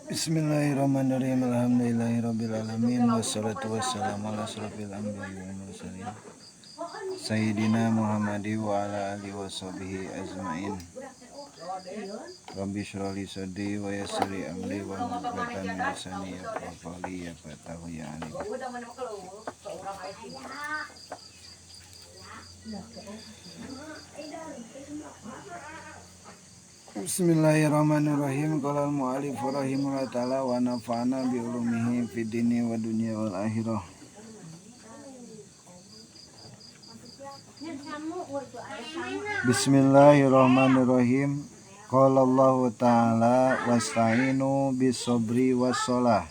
Bismillahirrahmanirrahim. Alhamdulillahirabbil alamin wassalatu wassalamu ala asrofil anbiya'i wal mursalin sayyidina Muhammadi wa ala alihi washabihi ajmain. Rabbi shrah li sadri wa yassir li amri wa hlul 'uqdatam min lisani yafqahu qawli yafqahu ya alim. Bismillahirrahmanirrahim. Qala al-mu'allif rahimahullah ta'ala wa nafa'ana bi ulumihi fid dini wa dunya wal akhirah. Bismillahirrahmanirrahim. Qala Allah ta'ala wasta'inu bis sabri was shalah.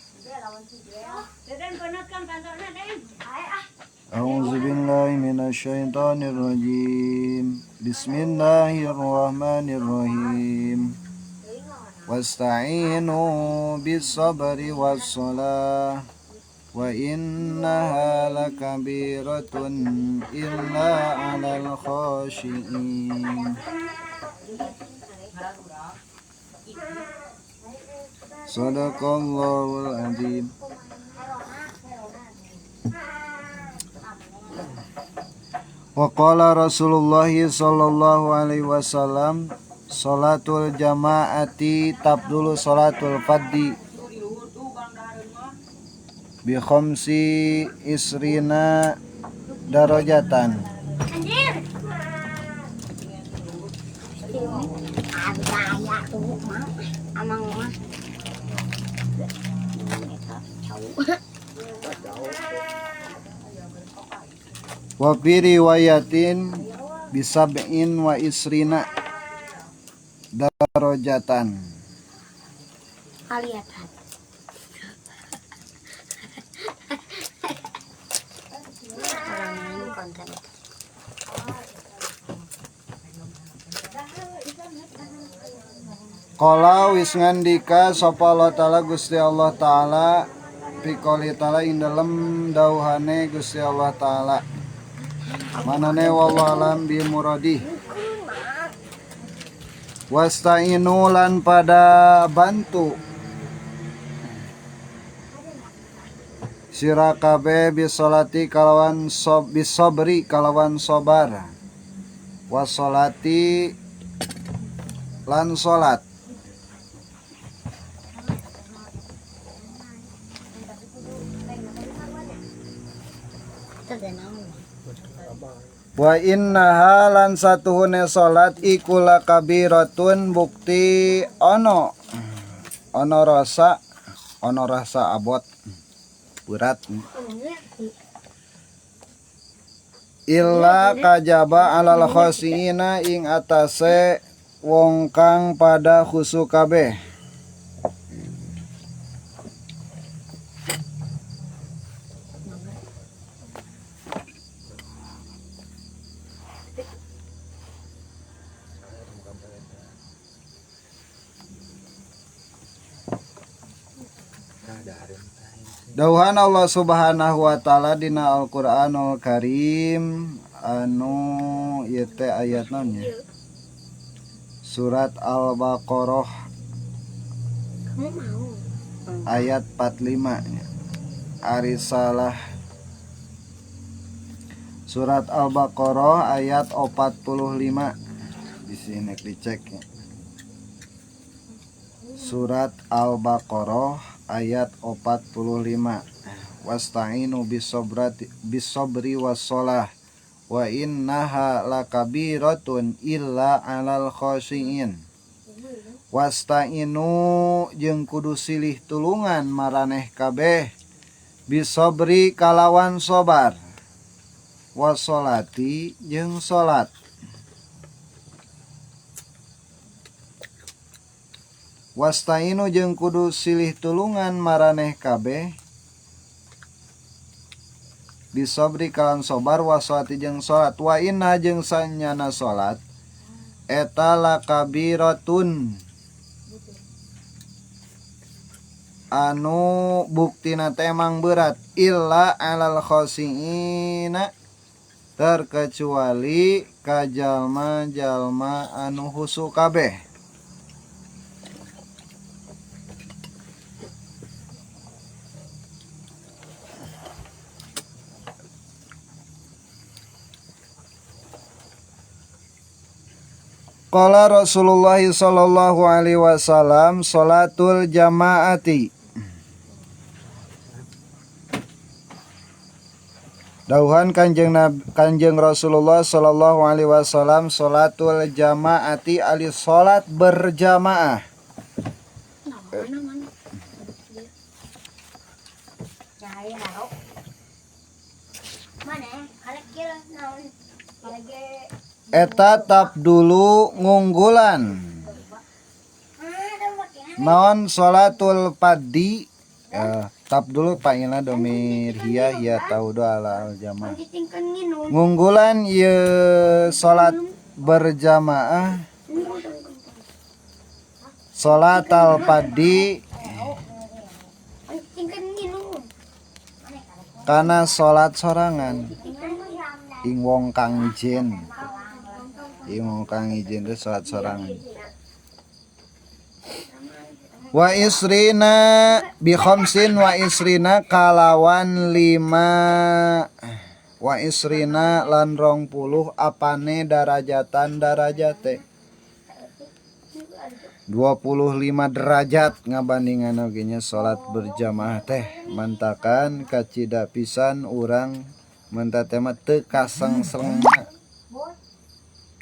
A'udzu billahi minasy syaithanir rajim. Bismillahirrahmanirrahim. Wasta'inu bis sabri was shalah wa innaha lakabiratun illa 'alal khashiin. Shadaqallahul adzim. Wa qala Rasulullah sallallahu alaihi wasallam salatul jama'ati tabdulu salatul faddi bi khamsi isrina darajatan. Wa fi riwayatin bisab'in wa isrina darajatan. Aliyatan. Konten. Qala wis ngandika sapa Allah taala Gusti Allah taala piqoli taala ing dalem dauhane Gusti Allah taala. Manane wallahu alam bi muradi. Wasta'inu lan pada bantu sira kabeh bisolati kalawan bisobri kalawan sobar wasolati lan solat. Wa innaha lan satuhune salat iku lakabiratun bukti ono rasa abot berat illa kajaba alal khosiina ing atase wong kang pada khusu kabeh. Dauhan Allah subhanahu wa ta'ala dina Al-Quranul Karim anu ieu teh ayat naon nya? Surat Al-Baqarah ayat 45 nya. Arisalah Surat Al-Baqarah ayat 45. Di sini dicek ya. Surat Al-Baqarah ayat 45. Wasta'inu bisobri wassalah wa innaha lakabiratun illa 'alal khashiin. Wasta'inu jeung kudu silih tulungan maraneh kabeh bisobri kalawan sobar wassolati jeung salat. Wasta'inu jeung kudu silih tulungan maraneh kabeh bisobri kalan sobar wassolati jeung salat. Wa inna jeung sanyana salat eta lakabiratun anu buktina temang berat illa 'alal khosiina terkecuali ka jalma-jalma anu husu kabeh. Qala Rasulullah sallallahu alaihi wasallam salatul jamaati. Dauhan Kanjeng Rasulullah sallallahu alaihi wasallam salatul jamaati ali salat berjamaah. Eta tap dulu ngunggulan. Non salatul fadhi tap dulu paina domir hiya taudu ala jamaah. Ngunggulan ye salat berjamaah. Salat al fadhi kana salat sorangan. Ing wong kang ijen. Ing kang ijen teh salat sorangan. Wa isrina bi khamsin wa isrina kalawan 5 wa isrina lan 20 apane darajatan darajate 25 derajat ngabandingan oge nya salat berjamaah teh mantakan kacida pisan urang menta teh teu kasengsrengna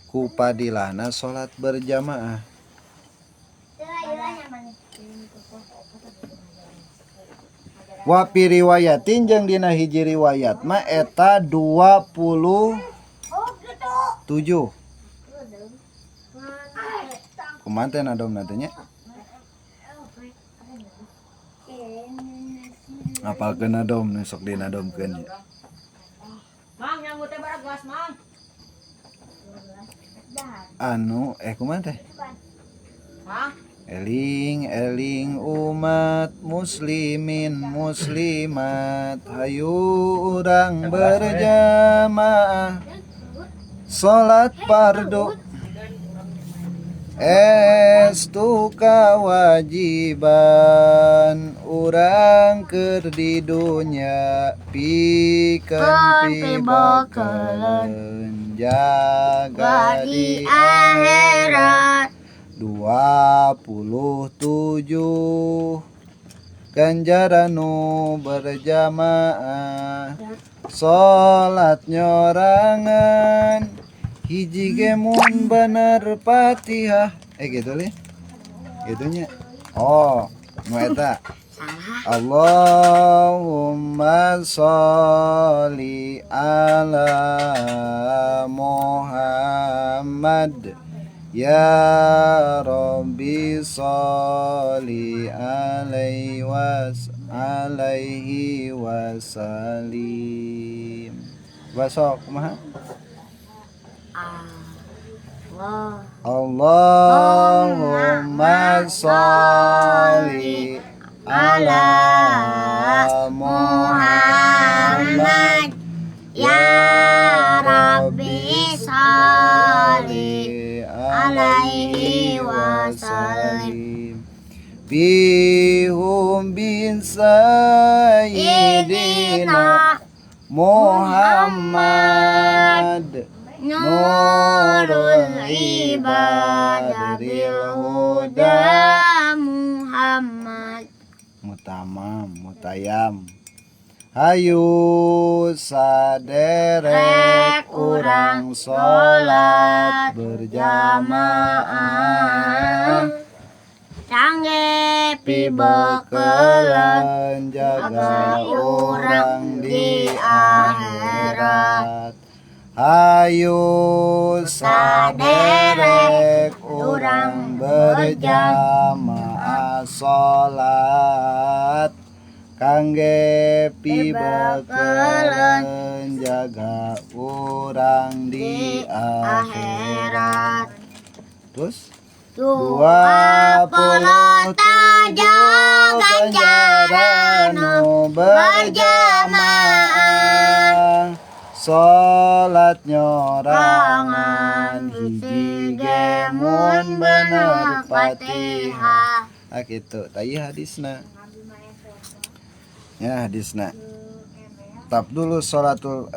ku padilahna salat berjamaah. Wa pi riwayatin jeung dina hiji riwayat mah eta 27. Kumaha teh nadomna teh nya? Apalkeun nadom sok dinadomkeun. Mang nyambut teh barak gelas mang. Anu kumaha teh? Mang Eling umat muslimin muslimat hayu urang berjamaah salat fardu estu kawajiban urang keur di dunya pikeun pibakaleun jaga di akhirat 27 ganjaran nu berjamaah salat nyorangan hiji ge mun bener Fatihah gitu li gitunya nu eta Allahumma sholli ala Muhammad ya Rabbi sholli alaihi wasallim. Basok kumaha? Allahumma sholli ala Muhammad ya Rabbi sholli alaihi wasallim bihum bin sayyidina Muhammad nurul ibadil huda Muhammad mutayam hayu saderek urang salat berjamaah cangge pibekeuleun jaga urang di akhirat hayu saderek urang berjamaah salat kangge pibekeuleun jaga urang di akhirat. Terus 27 ganjaran nu berjamaah salat nyorangan hiji ge mun bener Fatihah. Kitu tadi hadisna. Ya hadisna. Tabdulu sholatul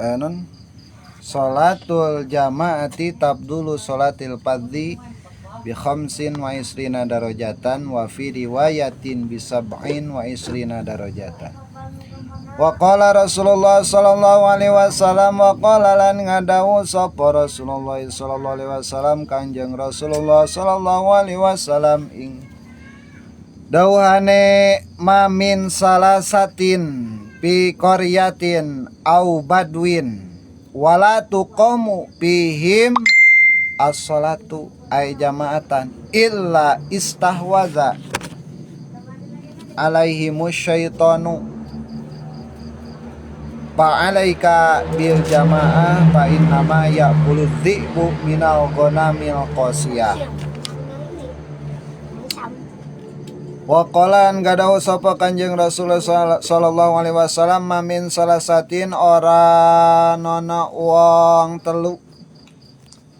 sholatul jamaati tabdulu sholatil fardhi bi khamsin wa isrina darajatan wa fi riwayatin bi sab'in wa isrina darajatan. Wa qala Rasulullah sallallahu alaihi wasallam wa qala lan ngadawu sapa Rasulullah sallallahu alaihi wasallam Kanjeng Rasulullah sallallahu alaihi wasallam ing dawuhane mamin salasatin pi qaryatin au badwin wala tuqamu fihim as-salatu ay jamaatan illa istahwaza alaihimus syaitanu fa'alaika bil jamaah fa innama ya'kulu dhi'bu minal ghanamil qasiyah. Wa qalan gadawu sapa Kanjeng Rasulullah sallallahu alaihi wasallam mamin salasatin ora nono wong telu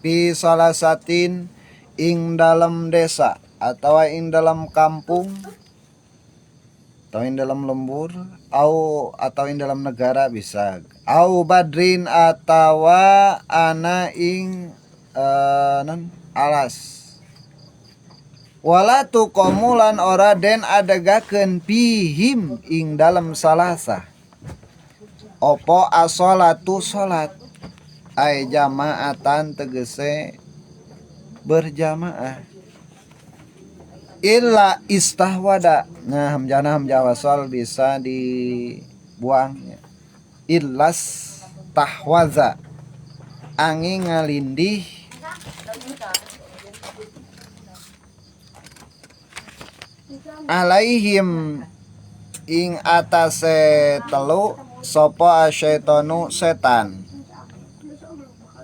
pi salasatin ing dalam desa atau ing dalam kampung atau ing dalam lembur atau ing dalam negara bisa au badrin atau ana ing alas wala tuqamulan ora den adegakeun pihim ing dalam salasa opo as-shalatu salat ay jamaatan tegese berjamaah illa istahwada. Nah hamjana hamzah wasal bisa dibuang ya. Illas tahwaza angin ngalindih alaihim ing atase telu sapa asyaitonu setan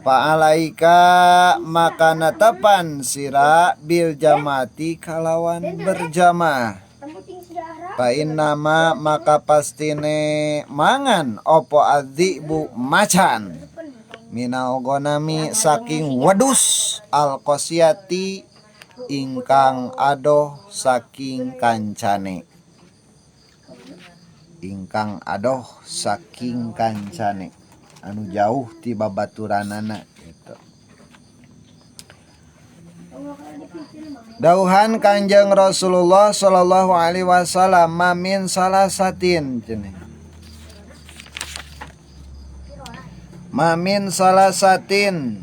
fa'alaika maka natapan sira bil jamati kalawan berjamaah fa innama maka pastine mangan opo adzibu macan minal ghanami saking wedus al qasiyati ingkang adoh saking kancane anu jauh ti babaturanana gitu. Dauhan Kanjeng Rasulullah sallallahu alaihi wasallam mamin salasatin cenah. Mamin salasatin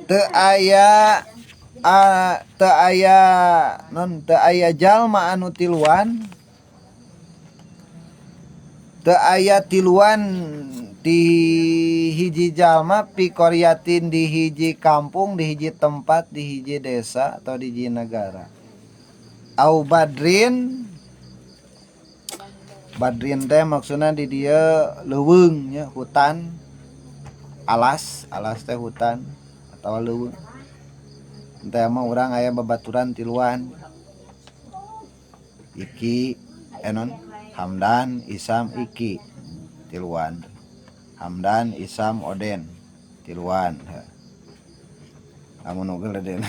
teu aya jalma anu tiluan teu aya tiluan di hiji jalma pi qaryatin di hiji kampung di hiji tempat di hiji desa atau di hiji negara au badrin teh maksudna di dieu leuweung nya hutan alas teh hutan atau leuweung teh mah urang aya babaturan tiluan iki enon Hamdan Isam iki tiluan Hamdan Isam Oden tiluan amun nugel den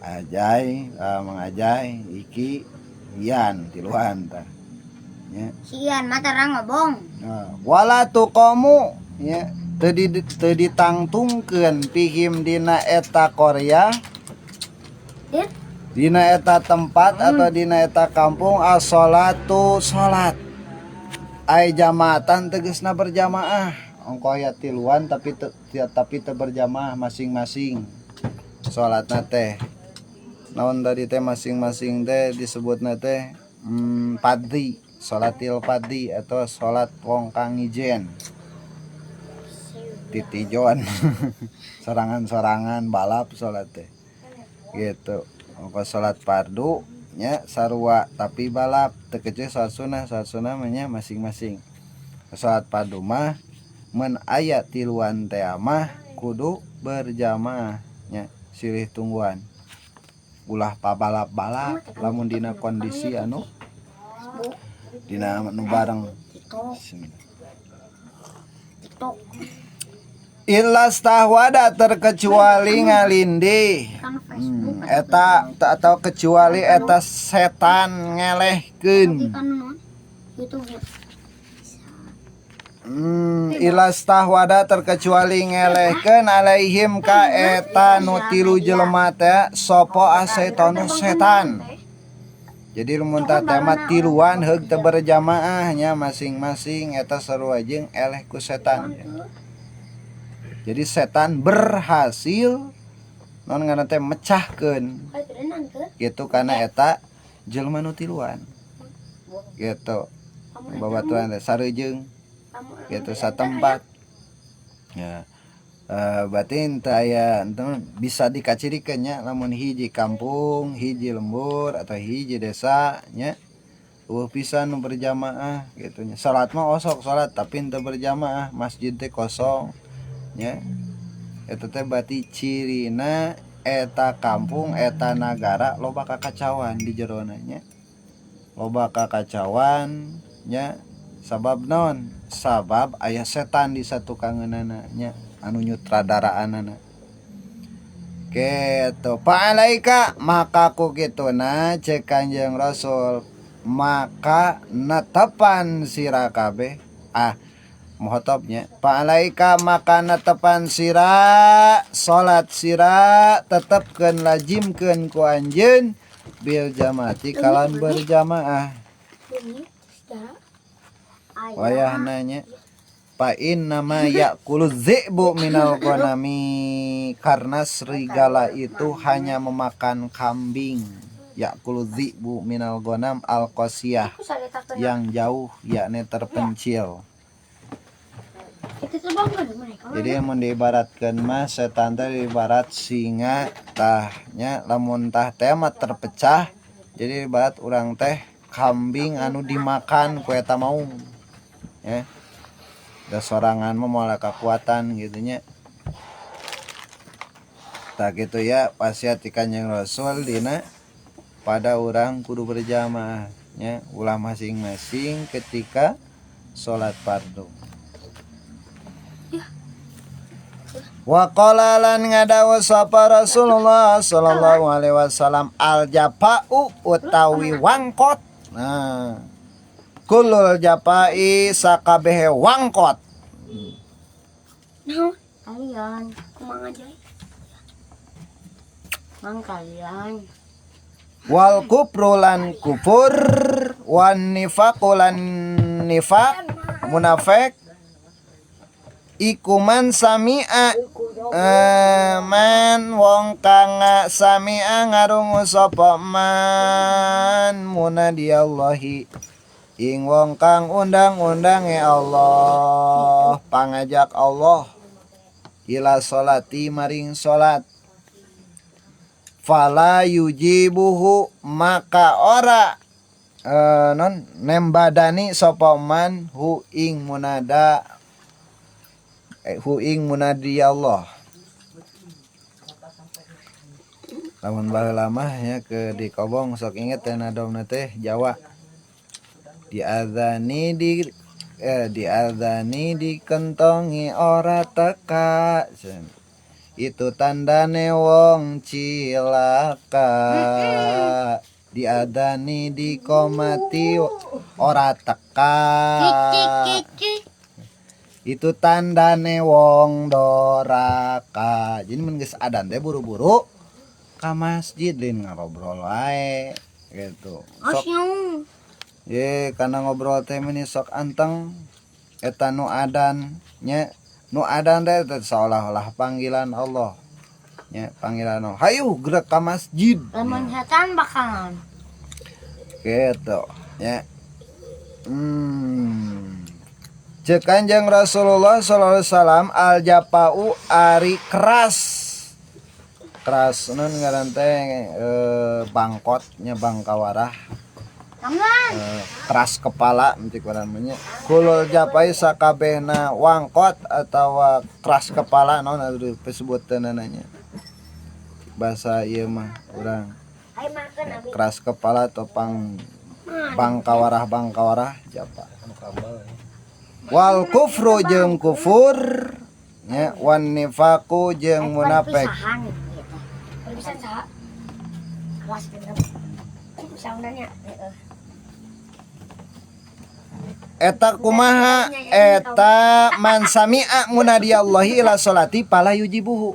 Ajay Mang Ajay iki Ian tiluan tah nya Ian mata ngobong wala tuqamu nya teu ditangtungkeun pihim dina eta Korea dina eta tempat atau dina eta kampung as-shalatu salat ay jamaatan tegasna berjamaah ongko aya tiluan tapi teu berjamaah masing-masing salatna teh naon tadi teh masing-masing teh disebutna teh padri salatil padri atau salat wong kang ijen titijon sorangan-sorangan balap salat teh gitu ongko salat fardu nya sarua tapi balap tekece salat sunah mah masing-masing salat fardu mah mun aya tiluan teh mah kudu berjamaah nya silih tungguan ulah pabalap-balap lamun dina kondisi anu dina anu bareng TikTok illa stahwada terkecuali ngalindih eta atau kecuali eta setan ngelehkeun Ilastahwada terkecuali ngelehkeun alaihim ka eta nu tilu jelema teh sapa asetonu setan. Jadi lamun teh mah tiluan heug teu berjamaah nya masing-masing eta sarua jeung eleh ku setan. Jadi setan berhasil non ngaran teh mecahkeun gitu kana eta jelema nu tiluan. Gitu. Babaturan teh sareujeung gitu satempat ya batin teu aya bisa dikacirikeun nya lamun hiji kampung hiji lembur atau hiji desa nya pisan nu berjamaah gitu nya salat mah osok salat tapi teu berjamaah masjid teh kosong nya eta teh berarti cirina eta kampung eta nagara loba kakacauan di jerona nya loba kakacauan nya sabab non sabab aya setan di satu kangeunana nya anu nyutradaraanana kitu pa'alaika maka ku kituna cek Kanjeng Rasul maka netepan sira kabeh muhotobnya pa'alaika maka netepan sira salat sira tetepkeun lazimkeun ku anjeun bil jamaati kalan berjamaah wayah nanya pain nama yakulu zi'bu minal ghanami karena serigala itu hanya memakan kambing yakulu zi'bu minal ghanam al qasiyah yang jauh yakni terpencil. Jadi mun diibaratkeun mah setan teh ibarat singa tahnya lamun tah teh mah terpecah jadi ibarat urang teh kambing anu dimakan ku eta maung ya da sorangan mah moal kekuatan gitu nya tak gitu ya wasiat ti Kanjeng Rasul dina pada urang kudu berjamaah nya ulah masing-masing ketika salat fardu. Wa qala lan ngadawa sapa Rasulullah sallallahu alaihi wasallam al japa'u utawi wangkot. Nah, kulul japai sakabehe wangkot. Nah, kalian kumaha aja. Mang kalian. Wal kufru lan kufur wan nifaqu lan nifaq munafik ikuman sami'a man wong kang sami'a ngarungu sapa man munadi Allahi ing wong kang undang-undange Allah pangajak Allah ila sholati maring salat fala yujibuhu maka ora non nembadani sapa man hu ing munada hu ing munadi Allah. Lamun baheula mah nya ke di Kobong sok inget teh nadomna teh Jawa. Diadzani dikentongi ora teka. Itu tandane wong cilaka. Diadzani dikomati ora teka. Itu tandane wong doraka. Jadi mun geus adan teh buru-buru ka masjid lin ngobrol wae gitu. Sok ye kana ngobrol teh meni sok anteng eta nu adan nya nu adan teh seolah-olah panggilan Allah nya panggilan Allah. Hayu gerak ka masjid. Lamun setan bakalan. Gitu nya. Cek Kanjeng Rasulullah sallallahu alaihi wasallam al japau ari keras non ngaran teh bangkot nya bangkawarah keras kepala mentik namanya kulul japai sakabehna wangkot atawa keras kepala non anu disebutkeun nanya bahasa ieu mah urang keras kepala atau bangkawarah japa wal kufru jeung kufur nya wan nifaqu jeung munafik bisa saha awas bener bisa undangnya Eta kumaha eta man sami'a munadiyallahi ila sholati fala yujibuhu.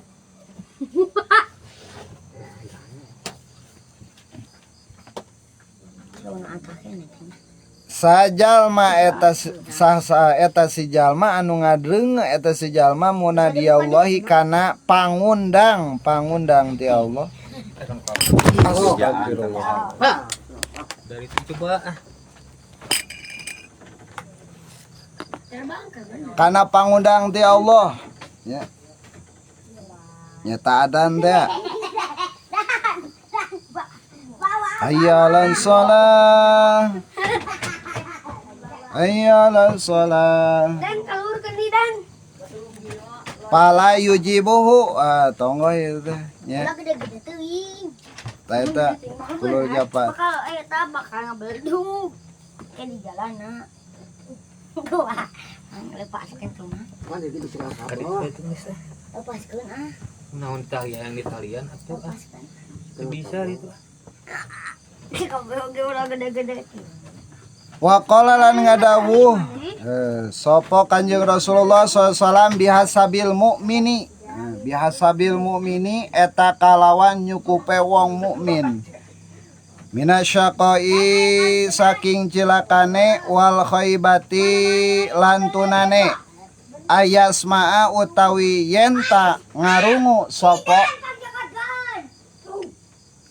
Sajalma eta eta si jalma anu ngadreung eta si jalma munadiyallahi kana pangundang ti Allah. Dari itu coba Kana pangundang ti Allah ya. Nyata adan teh. Hayyalan shalah. Hayyalan shalah. Dan kalurkeun di dan. Pala yujibuhu tonggo ieu teh nya. Ulah gede-gede teuing. Ta eta kulo japa. Bakal eta bakal ngabeledug. Kayak di jalan na. Doa. Lepaskeun tuh mah. Lepaskeun ah. naon talian di talian atuh Lepaskeun. teu bisa itu. Kabeh oge ulah gede-gede. Wa qala lan ngadawuh sapa Kanjeng Rasulullah SAW bihasabil mukmini. Bihasabil mukmini eta kalawan nyukupe wong mukmin. Minasyaqai saking cilakane wal khaibati lantunane ayasma'a utawi yenta ngarungu sapa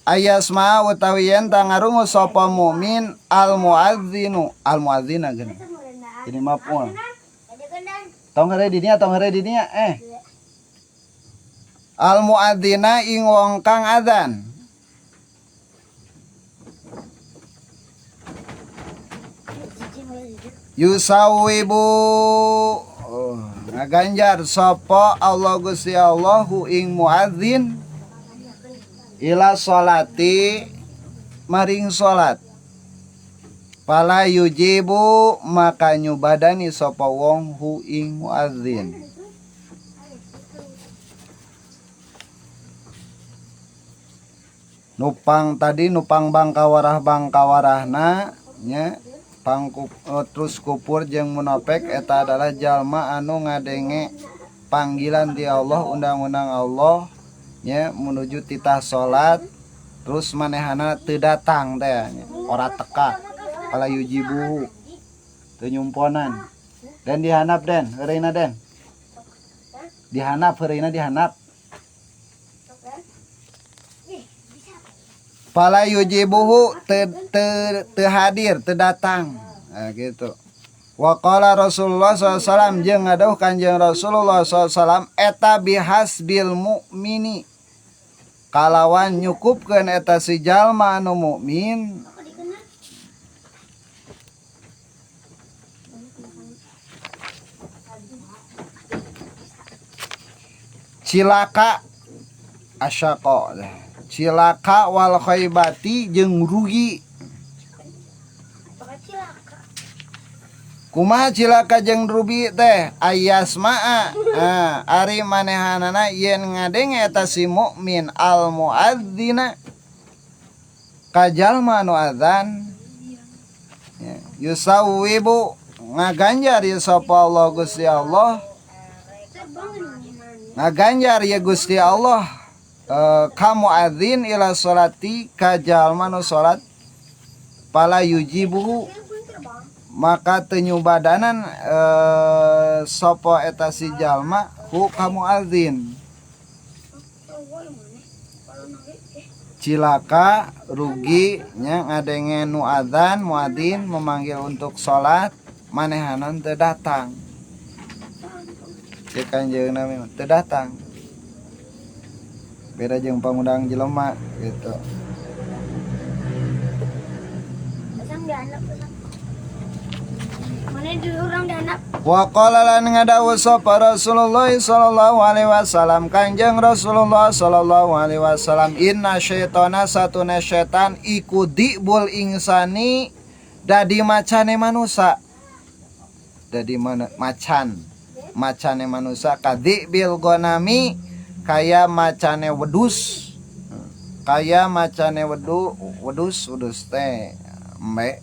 ayasma'a utawi yenta ngarungu sapa mukmin al muadzina geuning ini maf'ul tong hare di dinya al muadzina ing wong kang adzan yusawibu ngaganjar sapa Allah Gusti Allahu ing muadzin ila sholati maring salat pala yujibu maka nyubadani sapa wong hu ing muadzin nupang bangkawarahna nya terus kupur jeung munafik eta adalah jalma anu ngadenge panggilan ti Allah undang-undang Allah nya menuju titah salat terus manehana teu datang teh ora teka pala yujibu teu nyumponan dan dihanap den heureuna den dihanap pala yujibuhu teu hadir teu datang gitu. Wa qala Rasulullah SAW jeung ngadauh Kanjeng Rasulullah SAW eta bihasbil mukmini kalawan nyukupkeun eta si jalma anu mukmin cilaka asyaqa cilaka wal khaibati jeung rugi. Kumaha cilaka jeung rugi teh ayasma'a ari manehanana yen ngadenge eta si mukmin al muadzina kajalma anu adzan yusawwibu ngaganjar ya sapa Allah Gusti Allah ngaganjar ya Gusti Allah kamu adzin ila sholati kajalma nu salat pala yujibuhu maka tenyubadanan sapa eta si jalma hu kamu adzin cilaka rugi nya ngadenge nu adzan muadzin memanggil untuk salat manehanan teu datang cek kanjeunna mah teu datang beda jeung pangundang jelema gitu. Wa qala lan ngadawuh sapa Rasulullah sallallahu alaihi wasallam Kanjeng Rasulullah sallallahu alaihi wasallam inna syaitana satuna syaitan iku dibul insani dadi macane manusia dadi macane manusia kadi bil gonami kaya macane wedus wedus teh embe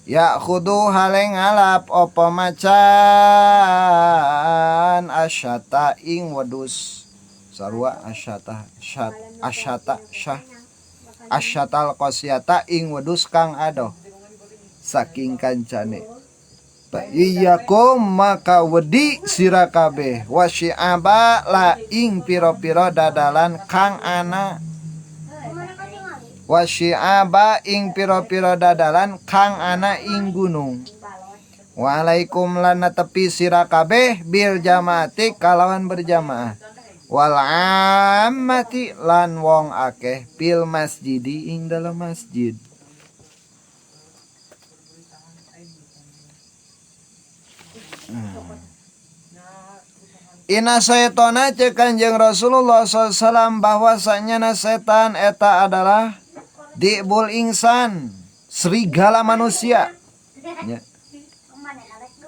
Ya khudu haleng ngalap opo macan asyata ing wedus sarua asyata syah asyatal qasyata ing wedus kang ado saking kancane Iyakum maka wedi sira kabeh wasyiaba la ing piro-piro dadalan kang ana wasyiaba ing piro-piro dadalan kang ana ing gunung. Waalaikum lan tepi sira kabeh bil jamaati kalawan berjamaah. Wal ammati lan wong akeh pil masjidi ing dalam masjid. Ina syaitona cek Kanjeng Rasulullah SAW bahwasanya setan eta adalah dibul insan serigala manusia ya.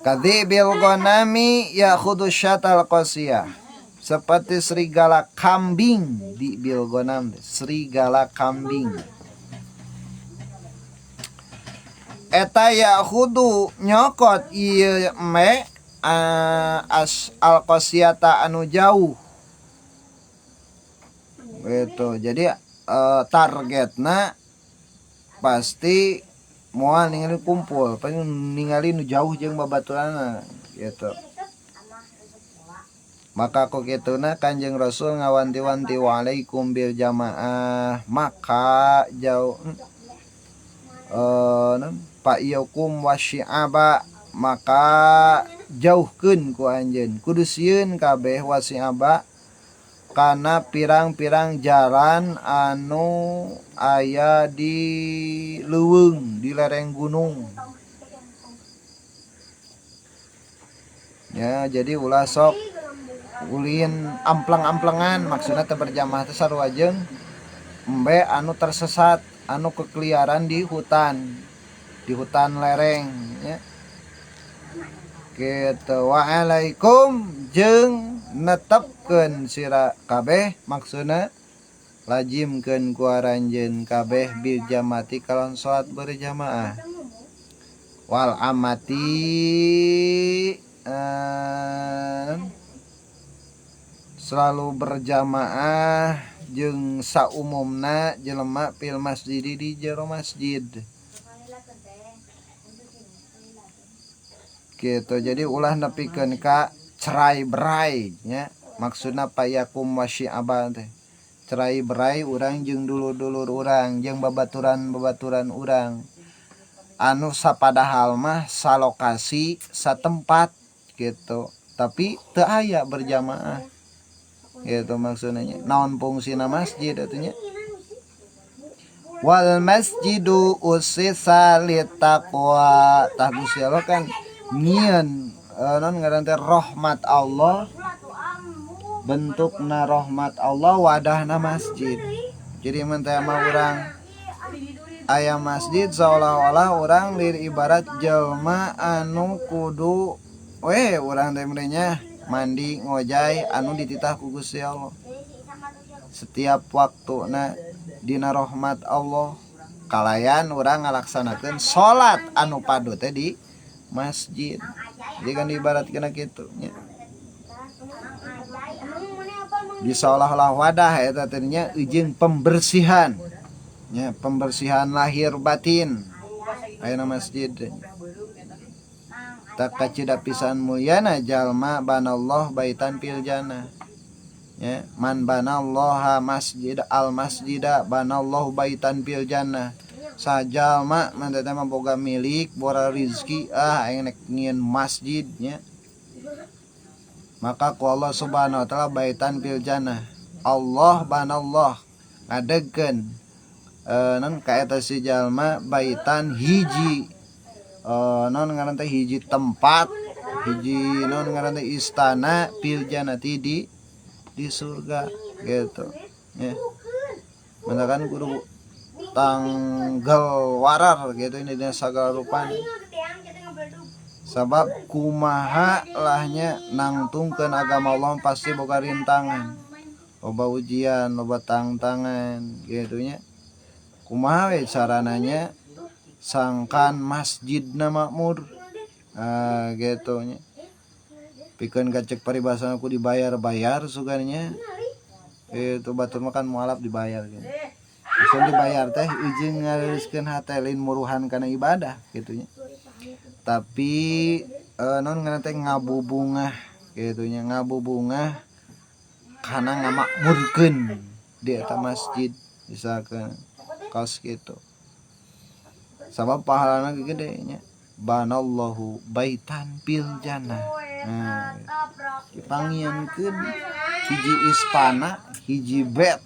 Kadhibil ghanami yakhudhu syatal qasiyah seperti serigala kambing di bil ghanam serigala kambing eta yakhudhu nyokot ieu me al qasiyata anu jauh gitu. Jadi targetna pasti moal ningali kumpul, pengen ningali nu jauh jeung babaturanna gitu. Maka kok kituna Kanjeng Rasul ngawanti-wanti waalaikum bil jamaah maka jauh pa iyakum wasyiaba maka jauhkeun ku anjeun kudu sieun kabeh wasiaba kana pirang-pirang jalan anu aya di leuweung di lereng gunung ya. Jadi ulah sok ulin amplang-amplengan maksudna teu berjamaah teh sarua jeung embe anu tersesat anu kekeliaran di hutan lereng ya. Gitu. Waalaikum jeung netepkeun sira kabeh maksudna lazimkeun ku aranjeun kabeh bil jamaati kalon salat berjamaah wal amati selalu berjamaah jeung saumumna jelema fil masjid di jero masjid gitu. Jadi ulah nepikeun ka cerai berai nya maksudna payakum wasyiaba teh cerai berai urang jeung dulur-dulur urang jeung babaturan urang anu sapadahal mah salokasi satempat gitu tapi teu aya berjamaah gitu maksudnya. Naon fungsina masjid atunya wal masjidu ussisa litaqwa tah Gusti Allah kan nyieun non ngaran teh rahmat Allah bentukna rahmat Allah wadahna masjid. Jadi menteh mah urang aya masjid seolah-olah urang lir ibarat jelma anu kudu urang teh nya mandi ngojay anu dititah ku Gusti Allah setiap waktuna dina rahmat Allah kalayan urang ngalaksanakeun salat anu padu teh di masjid. Jadi kan diibaratkeun kitu nya. Di seolah-olah wadah eta teh nya eujeun pembersihan. Ya, pembersihan lahir batin. Ayeuna masjid. Tak kacida pisan mulyana jalma banallah baitan fil jannah. Ya, man banallaha masjid al masjida banallahu baitan fil jannah. Sajalma manteta mah boga milik bora rizki aing nek ngieun masjidnya maka ku Allah Subhanahu wa taala baitan fil jannah Allah banallah ngadegkeun non ka eta si jalma baitan hiji non ngaran teh hiji tempat hiji non ngaran teh istana fil jannati di surga gitu ya. Manakan kudu tanggal warar gitu ini dia sagala rupan sabab kumaha lahnya nangtungkeun agama Allah pasti boga rintangan loba ujian loba tantangan gitu nya kumaha we carananya sangkan masjidna makmur gitu nya pikeun kacek paribasana ku dibayar sugannya itu batur makan mualaf dibayar gitu. Bisa dibayar teh ujung ngareuskeun hatelin muruhan kana ibadah gitu nya. Tapi non ngaran teh ngabubungah gitu nya, ngabubungah kana ngamakmurkeun di eta masjid misalkan kaos gitu. Sabab pahalana gede nya. Banallahu baitan fil jannah. Nah, dipangiankeun hiji istana, hiji bed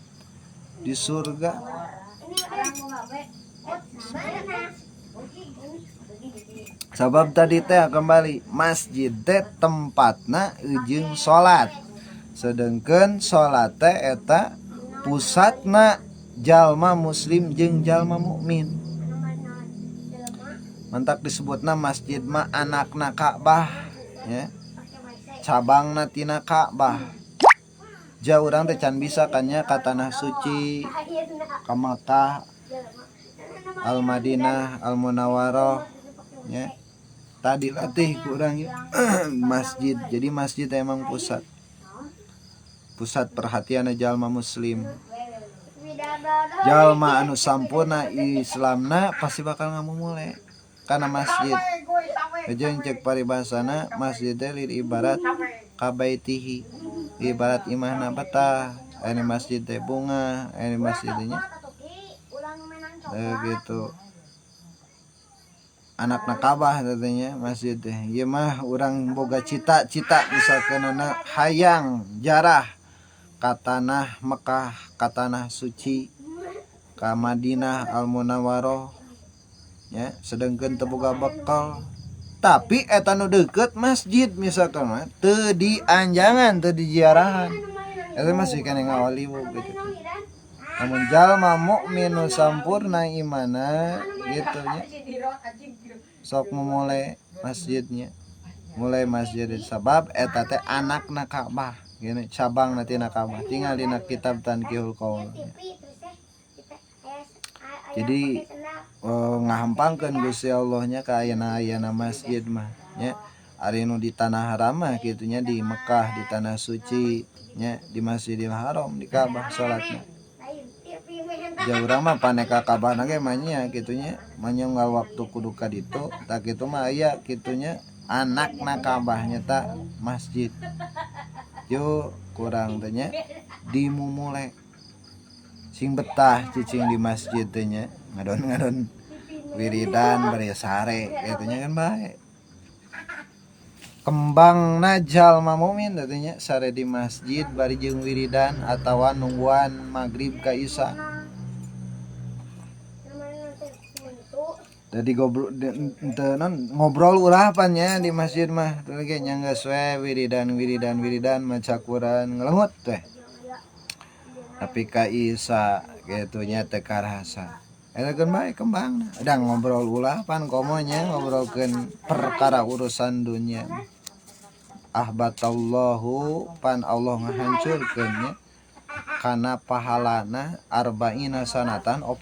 di surga. Sabab tadi teh kembali masjid teh tempatna ujung salat. Sedengkeun salat teh eta pusatna jalma muslim jeung jalma mukmin. Mentak disebutna masjid mah anakna Ka'bah ya. Cabangna tina Ka'bah. Jauh urang teh can bisa kan nya ka tanah suci, ka Makkah, Al-Madinah, Al-Munawwarah ya. Tadi latih kurang masjid. Jadi masjid emang pusat perhatian jalma muslim. Jalma anu sampurna Islamna pasti bakal ngamumule karena masjid. Jeung cek paribasana masjid teh ibarat kabaitihi. Ibarat imahna betah. Ini masjid teh bunga, ini masjidnya gitu. Anakna Ka'bah katanya masjid teh. Ieu mah urang boga cita-cita misalkeun hayang jarah ka tanah Mekah, ka tanah suci, ka Madinah Al-Munawwarah ya, sedengkeun teu boga bekal. Tapi eta nu deukeut masjid misalkan mah teu dianjangan, teu diziarahan. Eta masih kana ngawali gitu. Namun jalma mukmin nu sampurna imanna gitu nya. Sok memulai masjidnya. Mulai masjid sabab eta teh anakna Ka'bah, gini cabangna tina Ka'bah. Tinggal dina kitab Tanqihul Qaul. Jadi ngahampangkeun Gusti Allahnya ka ayeuna masjid mah nya. Ari nu di tanah haram mah kitu nya di Mekah, di tanah suci nya, di Masjidil Haram, di Ka'bah salatna. Jauh urang mah paneka Ka'bah ge mah nya kitu nya, manyunggal waktu kudu ka ditu, tak kitu mah aya kitu nya anakna Ka'bah nyata masjid. Yo kurang teh nya dimumule. Sing betah cicing di masjid teh nya, ngadon-ngadon wiridan bari sare kitu nya kan bae. Kembangna jalma mukmin teh nya sare di masjid bari jeung wiridan atawa nungguan magrib ka isya. Jadi ngobrol ulah pannya di masjid mah teh ge nya geus we wiridan maca Quran ngelengut teh. Tapi ka isya kitu nya teu karasa. Eta kan bae kembangna. Da ngobrol ulah pan komonya ngobrolkeun perkara urusan dunia. Ahbatallahu pan Allah ngahancurkeun nya kana pahalana arba'ina sanatan 40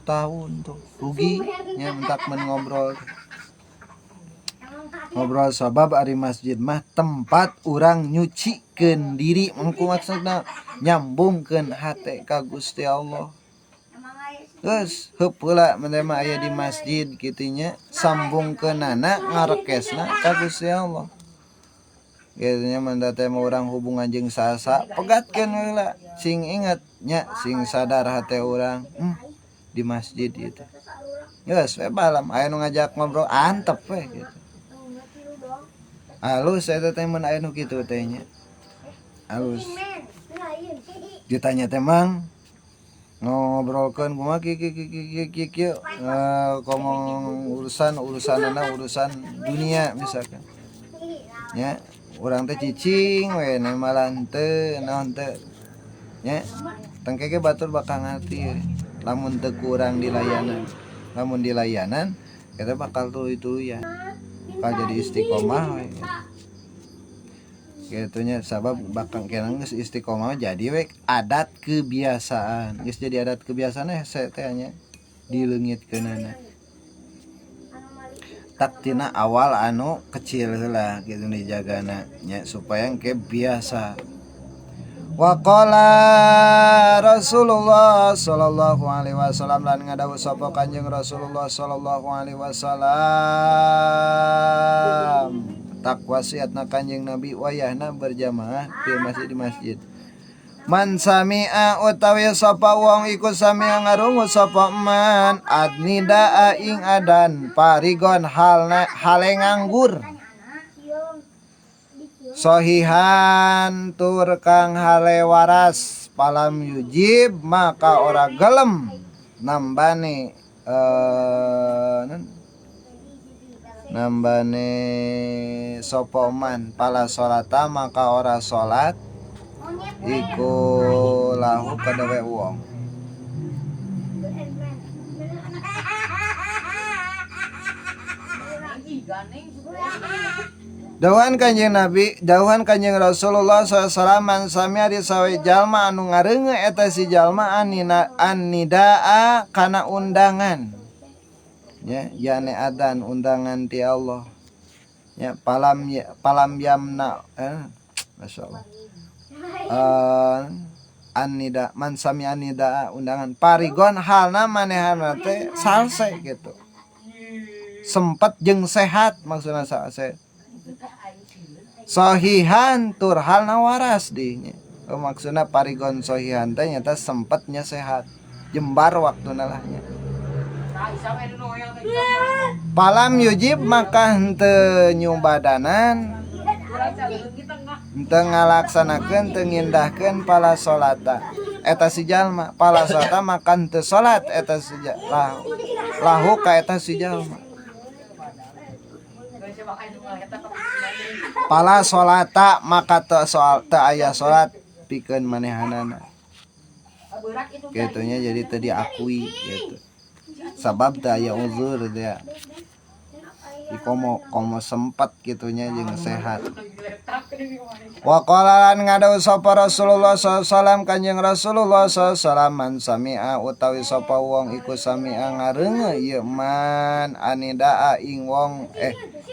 tahun tuh rugi nya mentak men ngobrol sabab ari masjid mah tempat urang nyucikeun diri mengku maksudna nyambungkeun hate ka Gusti Allah. Geus heupeula mun mah aya di masjid kitu nya sambungkeunana ngarekesna ka Gusti Allah. Gitu manda teh urang hubungan jeung sasa pegatkeun heula sing inget nya sing sadar hate urang di masjid itu. Geus we balam aya nu ngajak ngobrol antep we gitu. Alus eta teh mun aya nu kitu teh nya. Alus. Ditanya teh mang ngobrolkeun kumaha kieu ngomong urusanana urusan dunia misalkan. Ya urang teh cicing we malah henteu naon teu nya tengke ge batur bakal ngarti lamun teu kurang dilayanan. Lamun dilayanan kita bakal tuluy-tuluyan bakal jadi istiqomah we kitu nya sabab bakal kena geus istiqomah jadi we adat kebiasaan geus jadi adat kebiasaan hese teh nya dileungitkeunana tak tina awal anu kecil heula gitu dijagana nya supaya engke biasa. Wa qala Rasulullah sallallahu alaihi wasallam lan ngadawuh sapa Kanjeng Rasulullah sallallahu alaihi wasallam tak wasiatna Kanjeng Nabi wayahna berjamaah di masjid. Man sami'a utawi sapa wong iku sami'a ngarungu sapa man adnidaa ing adan parigon hale nganggur sohihan tur kang hale waras palam yujib maka ora gelem nambane sapa man pala salata maka ora salat iku lahu kadawe wong. Dawuhan Kanjeng Nabi, dawuhan Kanjeng Rasulullah SAW man sami ari sawe jalma anu ngareunge eta si jalma annidaa kana undangan. Ya, yane adan undangan ti Allah. Ya, palam yamna masyaallah. Annida man sami annida undangan parigon halna manehana teh salse gitu. Sempet jeung sehat maksudna salse. Sohihan tur halna waras dinya. Maksudna parigon sohihan teh nyata sempetnya sehat. Jembar waktuna lah nya. Palam yujib maka henteu nyumbadanan henteu ngalaksanakeun teu ngindahkeun pala salata eta si jalma pala salata maka henteu salat eta si lahu ka eta si jalma pala salata maka teu aya salat pikeun manehanana kitunya jadi teu diakui gitu sabab teu aya uzur dia komo sempat gitunya jeung sehat. Wa qala lan ngadawuh sapa Rasulullah sallallahu Kanjeng Rasulullah sallallahu man sami'a utawi sapa wong iku sami'a ngareunge ieu man anidaa ing wong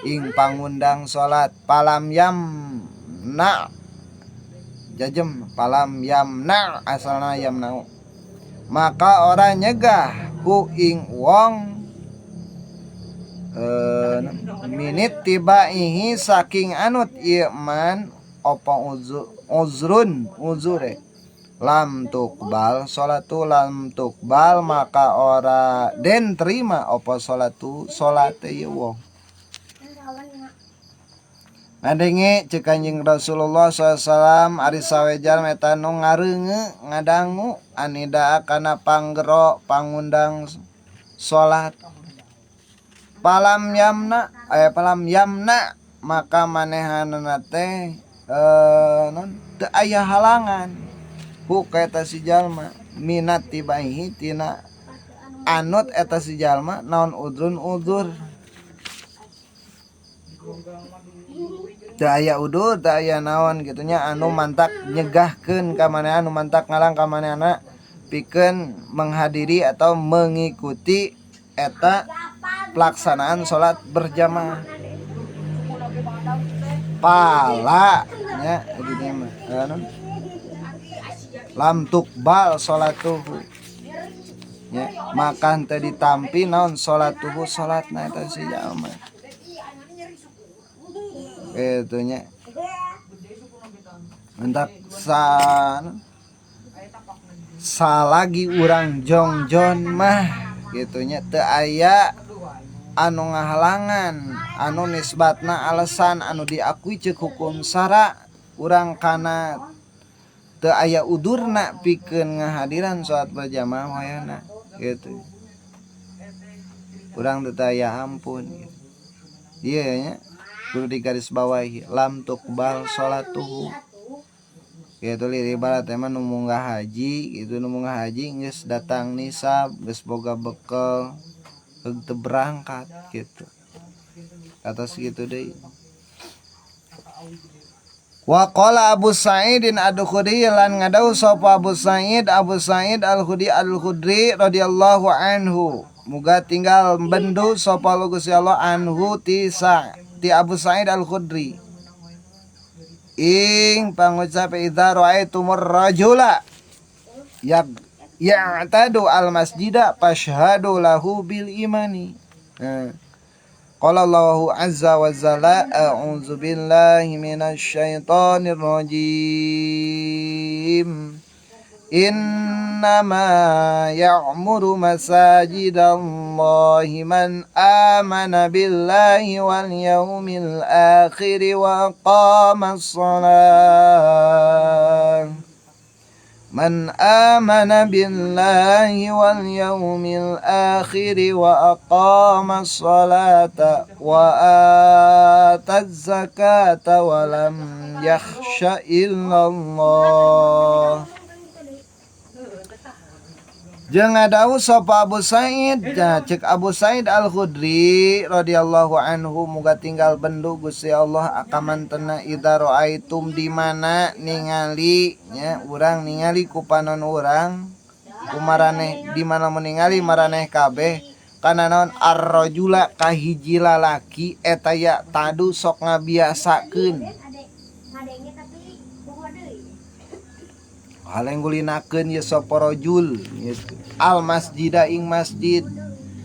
ing pangundang salat palam yamna jajem palam yamna asalna yamna maka ora nyegah ku ing wong minit tibaihi saking anut iman apa uzure lam tukbal salatu lam tukbal maka ora den terima apa salatu salate ieu wong. Ngadenge ceuk Kanjeng Rasulullah SAW ari sawejar eta nu ngareunge ngadangu anida kana panggero pangundang salat palam yamna maka manehanana teh teu aya halangan ku ka eta si jalma minat tibaihi tina anut eta si jalma naon udzur teu aya udur teu aya naon gitunya anu mantak nyegahkeun ka manehna anu mantak ngalang ka manehna pikeun menghadiri atau mengikuti eta pelaksanaan sholat berjamaah pala nya begini mah lam tukbal sholatuhu nya maka teu ditampi naon sholatuhu sholatna eta si jalma kitu nya hendak salagi urang jongjon mah gitunya teu aya anu ngahalangan anu nisbatna alasan anu diakui ceuk hukum syara urang kana teu aya udurna pikeun ngahadiran salat berjamaah wayahna gitu urang teu aya ampun gitu. Ieu nya kudu digarisbawahi lam tuqbal salatuhu gitu li ibarat emang nu munggah haji gitu nu munggah haji geus datang nisab geus boga bekal teu berangkat gitu atas gitu deui. Wa qala Abu Sa'idin Al-Khudri lan ngadau sapa Abu Sa'id Al-Khudri radhiyallahu anhu muga tinggal bendu sapa Gusti Allah anhu ti Abu Sa'id Al-Khudri ing pangucap idza ra'aitumur rajula ya'tadu al-masjida fashhadu lahu bil imani. Qala Allahu azza wa jalla a'udzu billahi minasy syaithanir rajim. Innama ya'muru masajidallahi man amana billahi wal yawmil akhir wa aqamas shalah. Man amana billahi wal yawmil akhir wa aqamas salata wa ataz zakata wa lam yakhsha illallah. Jeung ngadau sapa Abu Sa'id, cek Abu Sa'id Al-Khudri radhiyallahu anhu muga tinggal bendu Gusti Allah akamantena idza raaitum di mana ningali nya urang ningali ku panon urang kumaraneh di mana meningali maraneh kabeh kana naon ar-rajula kahiji lalaki eta ya tadu sok ngabiasakeun halenggulinakeun ye soporojul al masjida ing masjid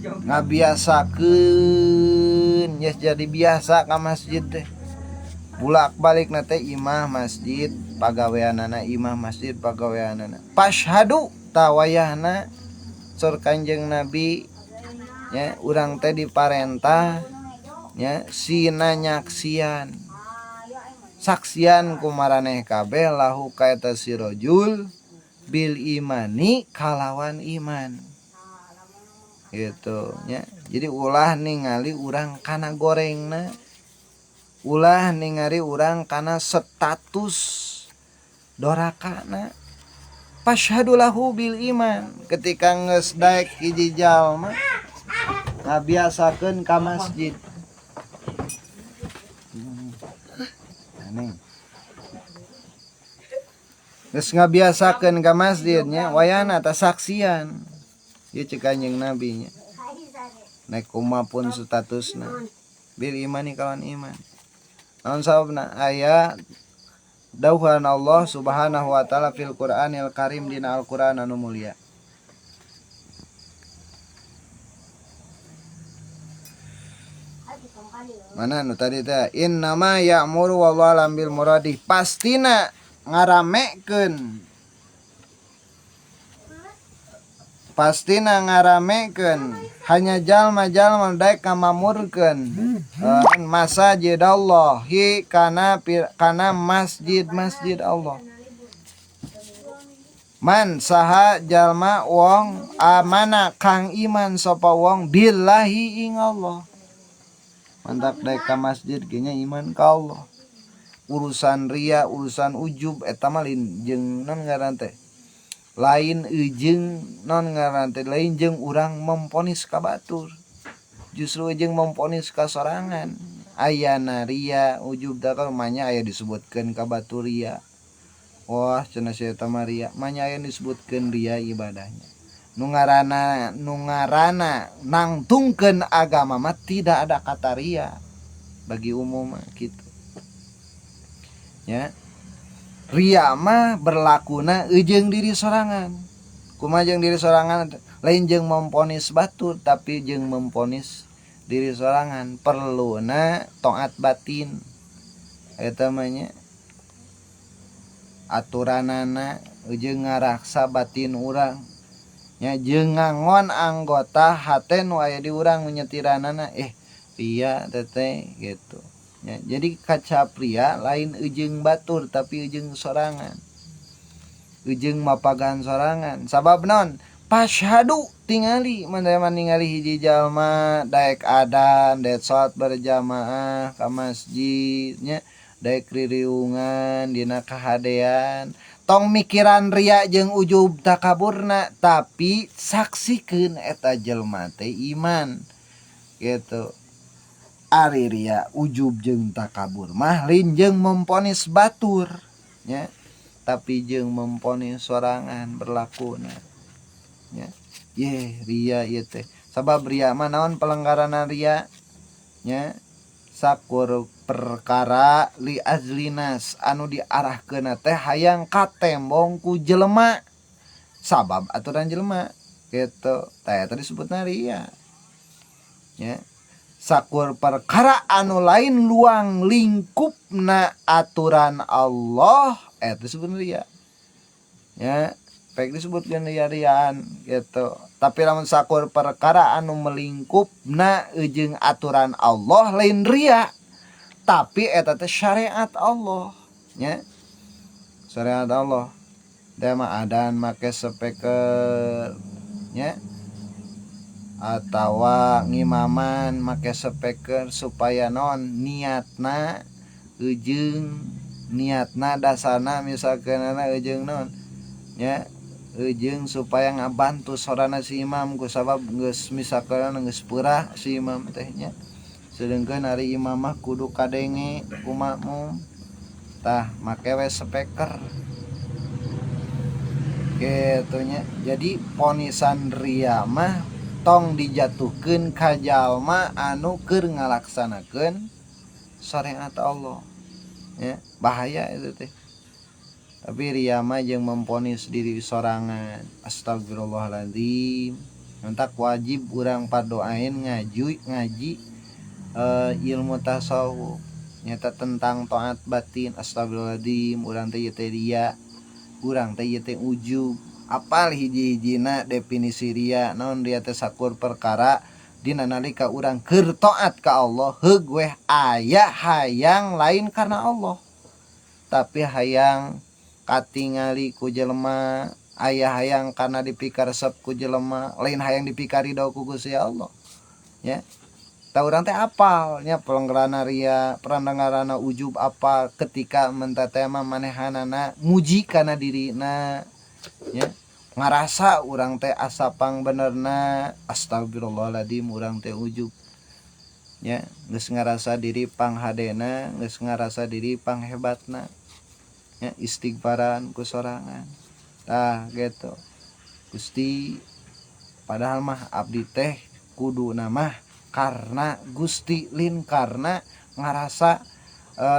ngabiasakeun yes jadi biasa ka masjid teh bulak balik nate imah masjid pagaweanana imah masjid pagaweanana pashhadu tawayahna sur Kanjeng Nabi nya urang teh diparentah nya sina nyaksian saksian kumaraneh kabeh lahu kaeta si rajul bil imani kalawan iman gitu nya. Jadi ulah ningali urang kana gorengna, ulah ningali urang kana status dorakana. Fashhadu lahu bil iman, ketika geus daek hiji jalma ngabiasakeun ka masjid. Geus ngabiasakeun ka masjidnya wayana ta saksian. Ieu cek Kanjeng Nabi nya. Naik kumapun statusna bil imani kawan iman. Naon sababna aya dauhan Allah Subhanahu wa taala fil Qur'anil Karim dina Al-Qur'an anu mulia. Mana nu tadi teh innama ya'muru wallahu bil muradi pastina ngaramekeun hanya jalma-jalma daek ngamamurkeun masajidallahi kana masjid Allah man saha jalma wong amana kang iman sapa wong billahi ing Allah mantap daek ka masjid geunya iman ka Allah. Urusan ria urusan ujub eta mah jeung non ngaran teh lain jeung non ngaran teh lain jeung urang memponis ka batur justru jeung memponis ka sorangan ayana ria ujub da manya aya disebutkeun ka batur ria wah cenah sia eta mah ria manya aya disebutkeun ria ibadahnya nu ngaranna nangtungkeun agama mah tidak ada kata ria bagi umum gitu ya. Ria mah berlakuna jeung diri sorangan kumaha jeung diri sorangan lain jeung memponis batur tapi jeung memponis diri sorangan perluna taat batin eta mah nya aturanana jeung ngaraksa batin urang nya jeung ngangon anggota hate nu aya di urang nyetiranana pria teteh gitu ya. Jadi kaca pria lain ujung batur tapi ujung sorangan ujung mapagan sorangan sabab naon pashhadu tingali mandaman ningali hiji jalma daek adan daek salat berjamaah ka masjidnya daek ririungan dina kahadean tong mikiran ria jeung ujub takaburna tapi saksikeun eta jelma teh iman gitu. Ari ria ujub jeung takabur mah lain jeung memponis batur nya tapi jeung memponis sorangan berlakuna nya ye ria ieu teh Sabab ria mah naon pelanggaran ria nya sakur perkara li azlinas anu diarahkeun teh hayang katembong ku jelema sabab aturan jelema gitu teh tadi disebutna ria nya sakur perkara anu lain luang lingkupna aturan Allah disebut ria ya baik disebutkan ria-riaan gitu tapi lamun sakur perkara anu melingkupna jeung aturan Allah lain ria tapi eta teh syariat Allah nya syariat Allah da mah adan make speaker nya atawa ngimaman make speaker supaya non niatna ujung niatna dasana misalkan ujung non ya ujung supaya ngabantu sorana si imam ku sabab geus misalkan geus peurah si imam teh nya sedengkeun ari imamah kudu kadenge ku makmum tah make we speaker gitu nya jadi ponisan ria mah tong dijatuhkeun ka jalma anu keur ngalaksanakeun syariat Allah ya bahaya itu teh tapi ria mah jeung memponis diri sorangan astagfirullahaladzim entak wajib urang padoain ngaji ilmu tasawuf nyata tentang taat batin astagfirullahaladzim urang teh teh ria urang teh teh ujub apal hiji-hijina definisi ria naon ria teh sakur perkara dina nalika urang keur taat ka Allah heug weh aya hayang lain karena Allah tapi hayang katingali ku jelema aya hayang karena dipikaresep ku jelema lain hayang dipikari daw ku Gusti Allah ya tah urang teh apal nya pelanggaran ria perandangarana ujub apa ketika mentateh mah manehanana muji kana dirina ya ngarasa urang teh asapang benerna astagfirullahaladzim urang teh ujub ya geus ngarasa diri panghadena geus ngarasa diri panghebatna ya istighfaran ku sorangan tah gitu Gusti padahal mah abdi teh kudu namah karena Gusti lin karena ngarasa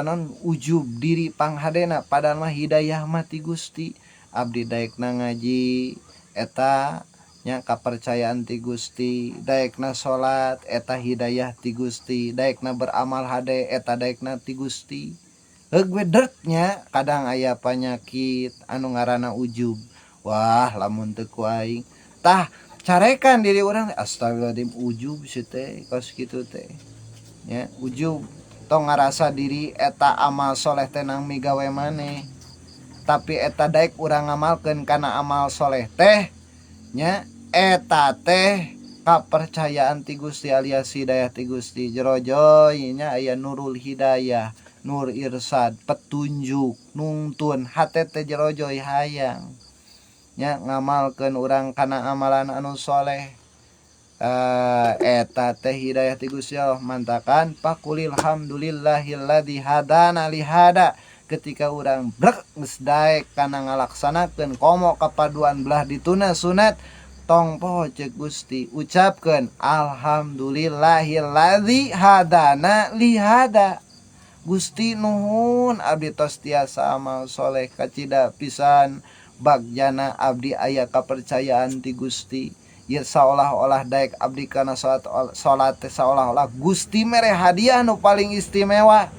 non ujub diri panghadena padahal mah hidayah mati Gusti abdi daekna ngaji eta nya kapercayaan ti Gusti daekna salat eta hidayah ti Gusti daekna beramal hade eta daekna ti Gusti heug we dertnya kadang aya panyakit anu ngaranna ujub wah lamun teu ku aing tah carekan diri urang astagfirullahaladzim ujub sih teh kos kitu teh ya ujub tong ngarasa diri eta amal soleh teh nang migawe maneh tapi eta daek urang ngamalkeun kana amal soleh teh nya eta teh kapercayaan ti Gusti alias hidayah ti Gusti jerojoy nya aya nurul hidayah nur irsad petunjuk nungtun hate teh jerojoy hayang nya ngamalkeun urang kana amalan anu soleh eta teh hidayah ti Gusti Allah mantakan pakulil hamdulillahilladzi hadana li hada ketika urang brek geus daek kana ngalaksanakeun komo kapaduan belah dituna sunat tong poho ceuk Gusti ucapkeun alhamdulillahilladzi hadana li hada Gusti nuhun abdi tos tiasa amal soleh kacida pisan bagjana abdi aya kapercayaan ti Gusti ieu saolah-olah daek abdi kana salat teh saolah-olah Gusti mere hadiah nu paling istimewa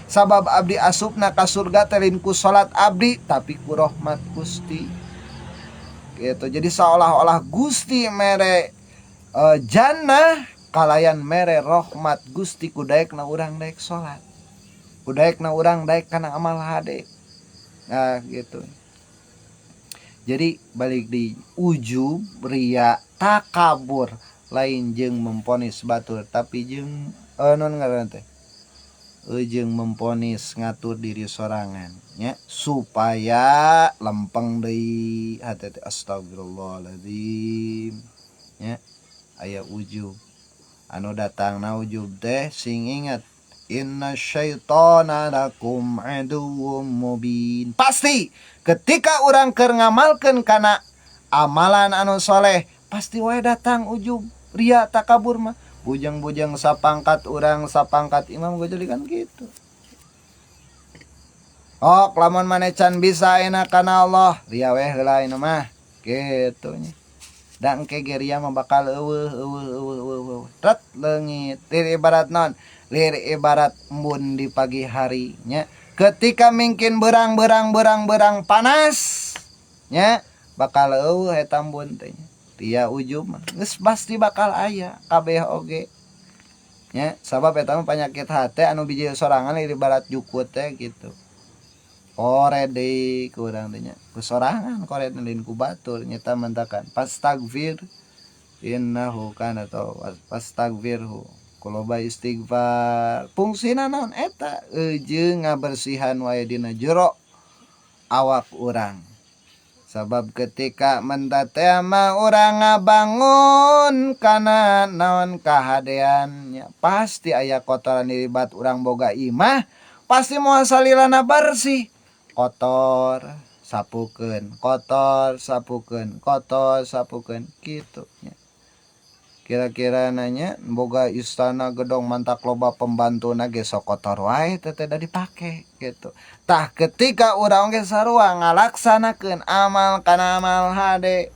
sabab abdi asupna ka surga teh lain ku salat abdi tapi ku rahmat Gusti gitu jadi saolah-olah Gusti mere jannah kalayan mere rahmat Gusti ku daekna urang daek salat ku daekna urang daek kana amal hade nah gitu. Jadi balik di ujub ria takabur lain jeung memponis batur tapi jeung non ngaranna teh jeung memponis ngatur diri sorangan nya supaya lempeng deui hate teh astagfirullahaladzim nya aya ujub anu datangna ujub teh sing ingat inna syaitana lakum aduwwum mubin pasti ketika urang keur ngamalkeun kana amalan anu soleh pasti wae datang ujub ria takabur mah bujang-bujang sapangkat urang sapangkat Imam Ghazali kan gitu. Oh lamun maneh can bisa enak kana Allah ria we heula ieu mah kitu nya. Da engke ge ria mah bakal eueuh tet leungit lir ibarat naon lir ibarat embun di pagi hari nya ketika mungkin berang panas nya bakal eueuh eta embun teh nya. Tia ujub mah geus pasti bakal aya kabeh oge nya sabab eta mah penyakit hate anu biji sorangan ibarat jukut teh gitu. Kore deui ku urang teh nya kusorangan kore neulin ku batur nyata mentakan pastagfir innahu kana atau pastagfirhu kuloba istighfar fungsina naon eta eujeung ngabersihan wae dina jero awak urang. Sabab ketika mendatang mah urang ngabangun kana naon kahadeannya pasti aya kotoran diribat urang boga imah pasti moal salilana bersih kotor sapukeun kotor sapukeun kitu nya. Kira-kira nanya boga istana gedong mantak loba pembantuna ge sok kotor wae teh da dipake gitu. Tah ketika urang ge sarua ngalaksanakeun amal kana amal hade,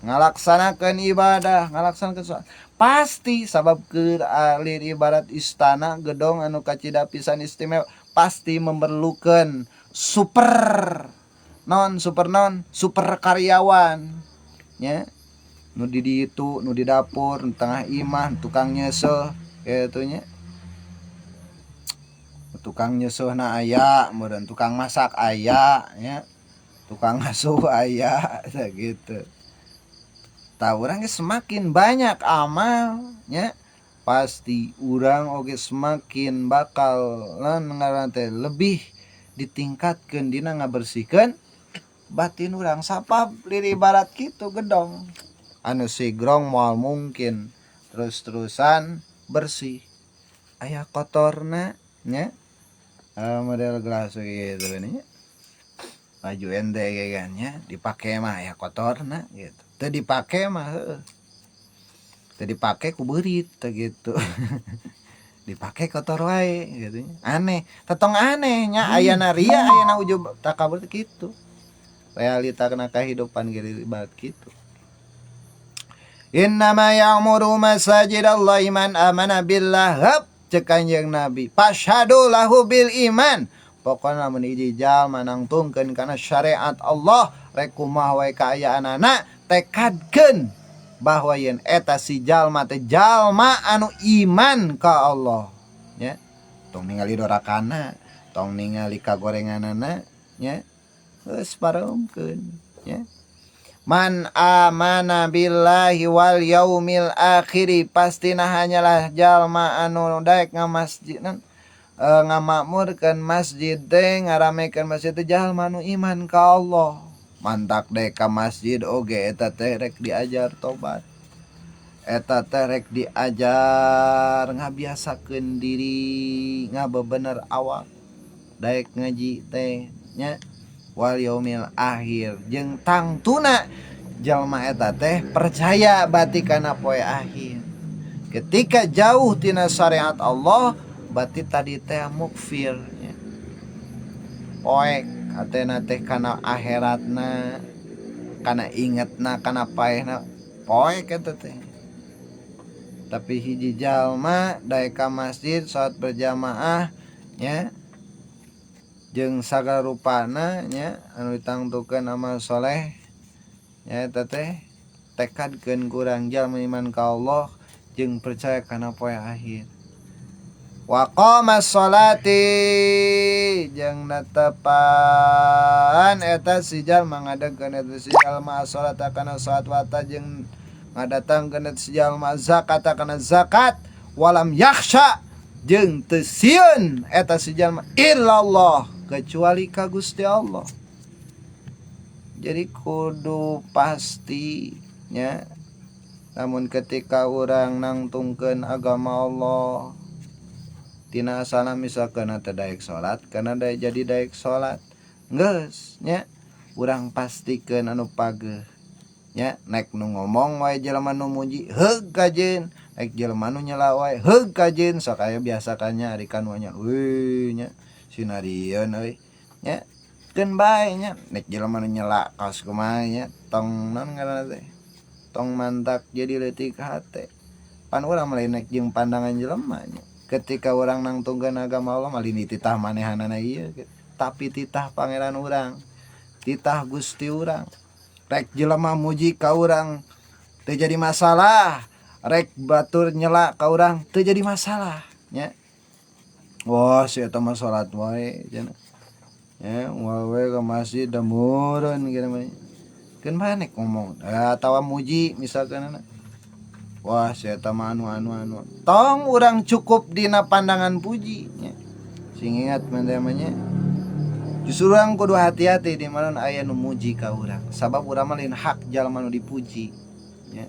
ngalaksanakeun ibadah, ngalaksanakeun salat, pasti sabab keur alir ibarat istana gedong anu kacida pisan istimewa pasti memerlukeun super karyawan nya. Nu di ditu nu di dapur nu tengah imah tukang nyeseuh kitu nya. Tukang nyeseuhna aya meureun tukang masak aya nya tukang ngasuh aya gitu. Tah urang ge semakin banyak amal nya pasti urang oge semakin bakal ngaran teh lebih ditingkatkeun dina ngabersihkeun batin urang sapab lir ibarat kitu gedong anu sigrong moal mungkin terus-terusan bersih aya kotorna nya model gelas gitu nya baju ente kan nya dipake mah aya kotorna gitu teu dipake mah heueuh teu dipake ku beurit teh gitu dipake kotor wae gitu nya aneh tetong aneh nya ayana ria ayana ujub takabur kitu realita kana kehidupan ge ibarat kitu. Innama ya'muru masajidallahi man amana billah cek Kanjeng Nabi fashhadu lahu bil iman pokona mun hiji jalma nangtungkeun kana syariat Allah rek kumaha wae kaayaanana tekadkeun bahwa yen eta si jalma teh jalma anu iman ka Allah nya tong ningali dorakana tong ningali kagorenganana nya geus pareumkeun nya. Man amana billahi wal yaumil akhiri pastina hanyalah jalma anu daek ngamasjidna ngamakmurkeun masjid teh ngaramekeun masjid teh jalma anu iman ka Allah. Mantak daek ka masjid oge eta teh rek diajar tobat. Eta teh rek diajar ngabiasakeun diri ngabebener awak. Daek ngaji teh nya wal yaumil akhir jeung tangtuna jalma eta teh percaya bati kana poe akhir. Ketika jauh tina syariat Allah bati tadi teh mukfir nya. Poek hatena teh kana akhiratna kana ingetna kana paehna poek eta teh. Tapi hiji jalma daek ka masjid salat berjamaah nya jeung sagala rupana nya anu ditangtukeun amal soleh nya eta teh tekadkeun kurang jalma iman ka Allah jeung percaya kana poe akhir. Wa qamas sholati jeung netepan eta si jalma ngadegkeun eta si jalma salat kana salat wata jeung ngadatangkeun eta si jalma zakat kana zakat walam yakhsha jeung teu sieun eta si jalma illallah kecuali ka Gusti Allah. Jadi kudu pastinya namun ketika urang nangtungkeun agama Allah tina asalna misalkan teu daek salat kana jadi daek salat geus nya urang pastikeun anu pageuh nya nek nu ngomong wae jelema nu muji heug kajeun, nek jelema nu nyela wae heug kajeun, sok aya biasakannya ari kanu nya weuy nya sinarieun euy nya keun bae nya nek jelema nu nyela kaos kumaha nya tong naon ngaranna teh tong mantak jadi leutik hate pan urang mah lain nek jeung pandangan jelema nya ketika urang nangtungkeun agama Allah malin titah manehanana ieu tapi titah pangeran urang titah Gusti urang rek jelema muji ka urang teu jadi masalah rek batur nyela ka urang teu jadi masalah nya wah si eta mah salat wae cenah ya wae ke masjid da meureun kitu mah keun bae nek ngomong atawa muji misalkan wah si eta mah anu tong urang cukup dina pandangan puji nya sing ingat mah justru urang kudu hati-hati di mana aya nu muji ka urang sabab urang mah lain hak jalma nu dipuji nya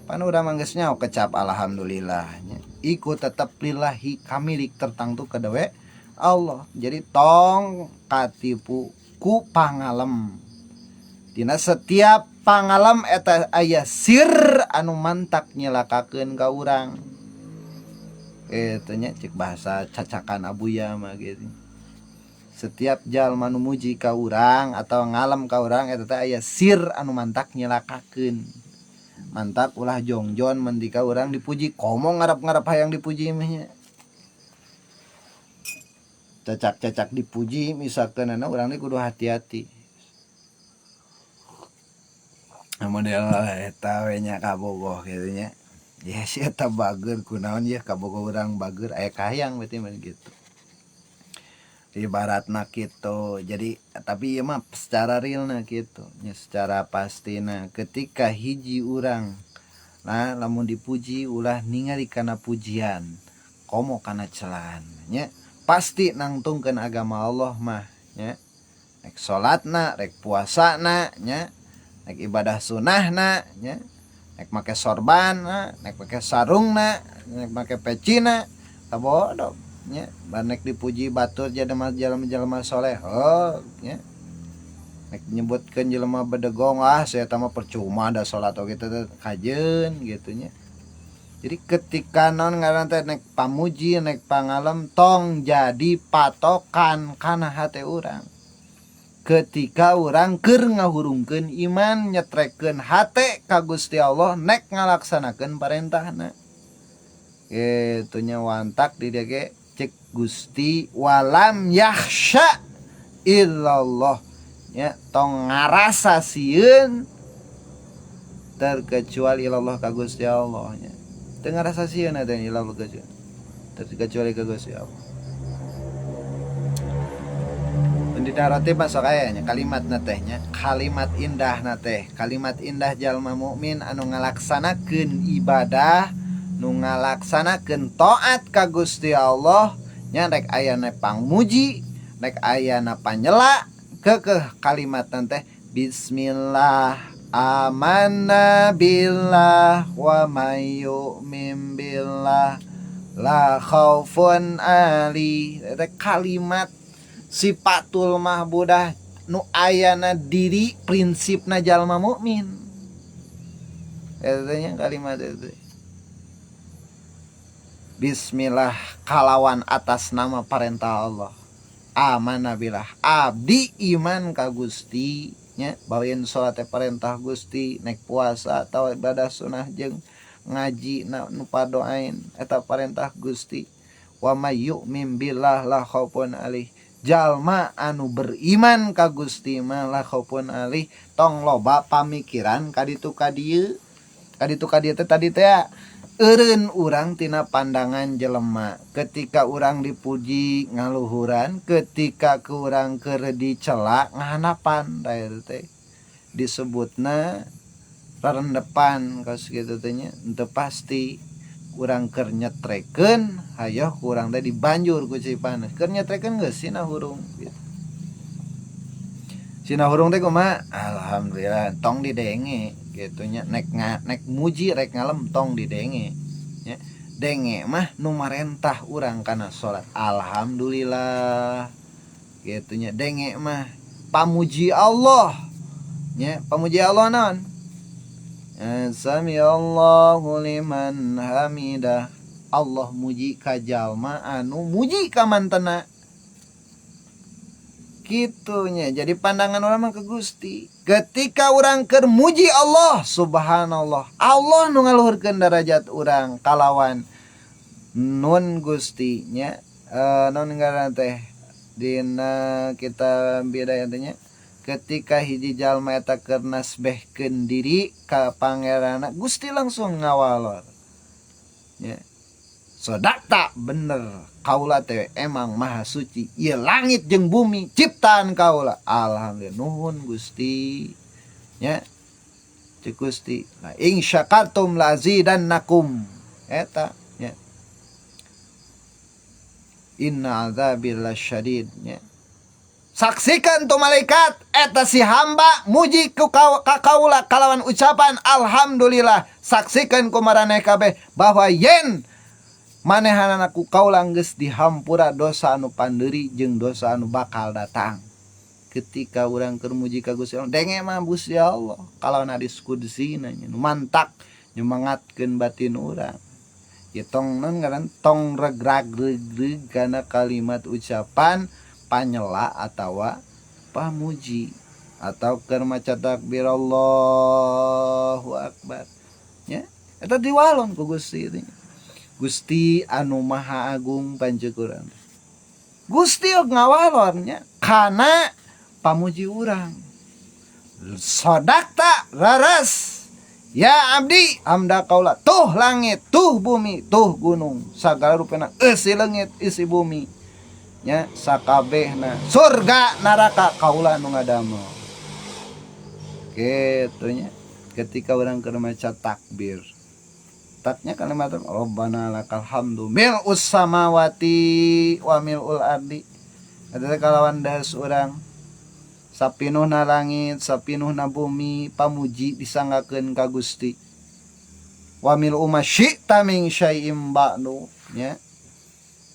pan urang mah geus nyaho kecap alhamdulillah nya iku tetep lillahi kamilik tertentu kedewe Allah jadi tong katipu ku pangalem dina setiap pangalem eta aya sir anu mantak nyelakakeun ka urang eta nya cek bahasa cacakan abuya mah gitu setiap jalma nu muji ka urang atau ngalem ka urang eta teh aya sir anu mantak nyelakakeun mantak ulah jongjon mun di ka urang dipuji komo ngarep-ngarep hayang dipuji mah nya cacak-cacak dipuji misalkeunna urang teh kudu hati-hati model eta we nya kabogoh kitu nya ya si eta bager kunaon ya kabogoh urang bager aya kahayang berarti mah gitu ibaratna gitu jadi tapi ieu mah secara realna gitu nya secara pastina ketika hiji urang nah lamun dipuji ulah ningali kana pujian komo kana celaan nya pasti nangtungkeun agama Allah mah nya rek salatna rek puasana nya rek ibadah sunnahna nya rek make sorban rek make sarungna rek make pecina tabodo nya banek dipuji batur jalma-jalma soleh nya nek nyebutkeun jelema bedegong saya eta mah percuma da salat oge teh kajeun gitu nya jadi ketika naon ngaranna teh nek pamuji nek pangalem tong jadi patokan kana hate urang ketika urang keur ngahurungkeun iman nyetrekeun hate ka Gusti Allah nek ngalaksanakeun parentahna kitu nya wantak di dieu ge cek Gusti walam yakhsha illallah nya tong ngarasa sieun terkecuali ilallah ka Gusti Allah nya teu ngarasa sieun eta ilallah terkecuali ka Gusti Allah pendina roti masuk aya nya kalimatna teh nya kalimat indahna teh kalimat indah jalma mukmin anu ngalaksanakeun ibadah nu ngalaksanakeun taat ka Gusti Allah nya rek ayana pangmuji rek ayana panyela keukeuh kalimatna teh bismillah amanna billah wa may yu'min billah la khaufun ali eta kalimat sifatul mahbudah nu ayana diri prinsipna jalma mukmin eta nya kalimat itu bismillah kalawan atas nama perintah Allah amanah billah abdi iman ka Gusti nya baweun salat teh perintah Gusti nek puasa atau ibadah sunnah jeung ngaji nu padoain eta perintah Gusti wa may yu'min billah la khaufun alih jalma anu beriman ka Gusti mah la khaufun alih tong loba pamikiran kaditu kadieu teh tadi teh eureun urang tina pandangan jelema ketika urang dipuji ngaluhuran ketika ke urang keur dicela ngahanapan da teh disebutna rarendepan kaos kitu teh nya henteu pasti urang keur nyetrekeun hayoh urang teh dibanjur ku cipana keur nyetrekeun geus sina hurung gitu. Sina hurung teh kumaha alhamdulillah tong didenge gitu nya nek muji rek ngalem tong didenge nya denge mah nu marentah urang kana salat alhamdulillah gitu nya denge mah pamuji Allah nya pamuji Allah naon Sami Allahu liman hamidah. Allah muji ka jalma anu muji ka mantena. Kitunya. Jadi pandangan orang mah ke Gusti. Ketika orang keur muji Allah, subhanallah. Allah nu ngaluhurkeun derajat orang kalawan nun Gusti nya. Non ngaran teh dina kita beda nya. Ketika hiji jalma eta keur nasbehkeun diri ka pangeranna, Gusti langsung ngawalor. Ya. Sodakta bener kaula teh emang maha suci. Ieu langit jeung bumi ciptaan kaula. Alhamdulillah nuhun Gusti. Ya. Cek Gusti. Nah, in syakartum lazidannakum. Eta ya. Inna adzabi lasyadid ya. Saksikan tu malaikat eta si hamba muji ku kaula kalawan ucapan alhamdulillah. Saksikan ku maraneh kabeh bahwa yen manehanana ku kaula geus dihampura dosa anu pandeuri jeung dosa anu bakal datang. Ketika urang keur muji ka Gusti Allah, denge mah Gusti Allah kalawan hadis kudsina nya nu mantak nyemangatkeun batin urang. Ieu tong non ngaran tong regrag-regreg kana kalimat ucapan panyela atawa pamuji atau keur maca takbir Allahu akbar nya eta diwalon ku Gusti teh. Gusti anu maha agung panceuk urang. Gusti ngawalornya kana pamuji urang. Sodakta raras ya abdi amda kaula tuh langit tuh bumi tuh gunung sagala rupana isi langit isi bumi nya sakabehna surga neraka kaula nu ngadamel. Kitu nya ketika urang keur maca takbir. Taknya kalimat Rabbana lakal hamdu mil'us samawati wa mil'ul ardi. Eta kalawan das urang sapinuhna langit, sapinuhna bumi pamuji disanggakeun ka Gusti. Wa mil'u masyi'ta min syai'im ba'du nya.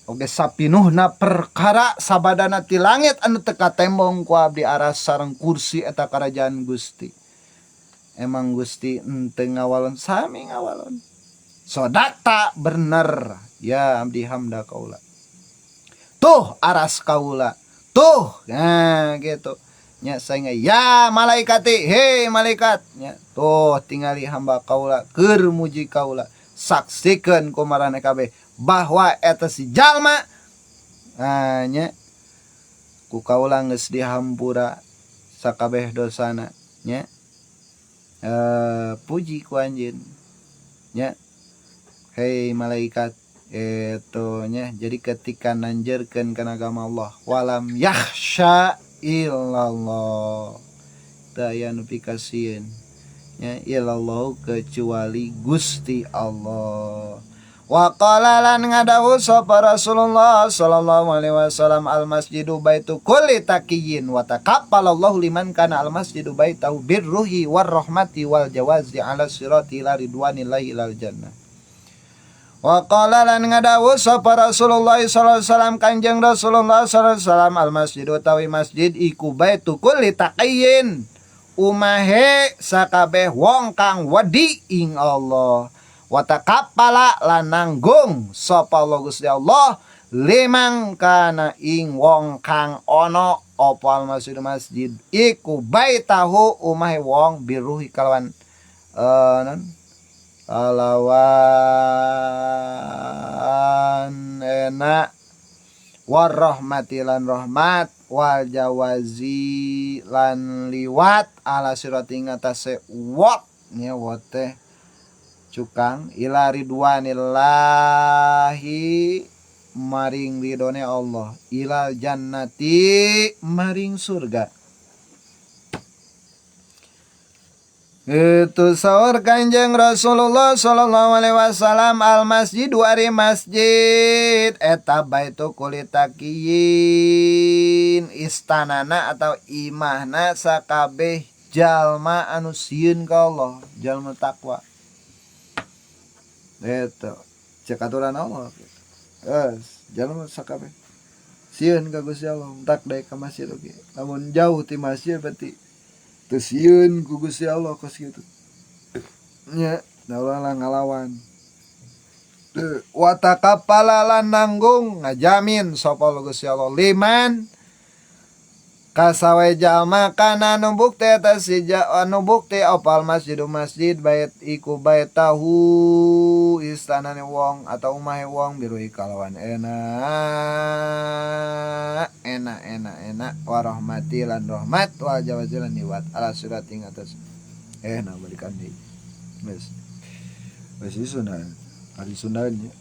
Oge sapinuhna perkara sabadana ti langit anu teu katembong ku abdi aras sareng kursi eta karajaan Gusti. Emang Gusti henteu ngawalon sami ngawalon. Sodakta bener ya abdi hamda kaula. Tuh aras kaula. Tuh nah gitu. Nya saengga ya malaikati hei malaikat nya tuh tingali hamba kaula keur muji kaula. Saksikeun ku maraneh kabeh bahwa eta si jalma nya ku kaula geus dihampura sakabeh dosana nya puji ku anjeun nya hei malaikat eto nya. Jadi ketika nanjerkeun kana agama Allah walam yakhsha illallah daya nu pikasieun nya illallah kecuali Gusti Allah. Wa qala lan ngadawu sapa Rasulullah sallallahu alaihi wasallam al masjidu baitu kulli taqiyyin wa taqabbalallahu liman kana al masjidu baitahu birruhi war rahmati wal jawazi ala sirati ila ridwanillahi ilal jannah. Wa qala lan ngadawu sapa Rasulullah sallallahu alaihi wasallam Kanjeng Rasulullah sallallahu alaihi wasallam al masjidu tawi masjid iku baitu kulli taqiyyin umahe sakabeh wong kang wedi ing Allah. Wa taqabbala lan nanggung sapa Allah Gusti Allah limang kana ing wong kang ana apa al masjid iku baitahu umahe wong biruhi kalawan kalawan enak warahmati lan rahmat wal jawazi lan liwat ala sirati ngatasé wot nya wote cukang ila ridwanillahi maring ridone Allah ilal jannati maring surga. Itu sahur Kanjeng Rasulullah sallallahu alaihi wasallam al masjid ari masjid eta baitu kulitakiyin istanana atau imahna sakabeh jalma anu sieun ka Allah jalma takwa. Eta cek aturan Allah. Jalma sakabeh sieun ka Gusti Allah tak daek ka masjid oge. Lamun jauh ti masjid berarti teu sieun ku Gusti Allah kos kitu. nya daulah lah ngalawan. Wa taqabbala lan nanggung ngajamin sapa Gusti Allah liman kasawe jalma kana anu bukti eta si anu bukti opal masjid bait iku bait tahu istanane wong atau umahe wong biruhi kalawan enak warahmati lan rahmat wal jawazilan niwat ala surat ing atas balikan deui wes Sunda hari Sundanya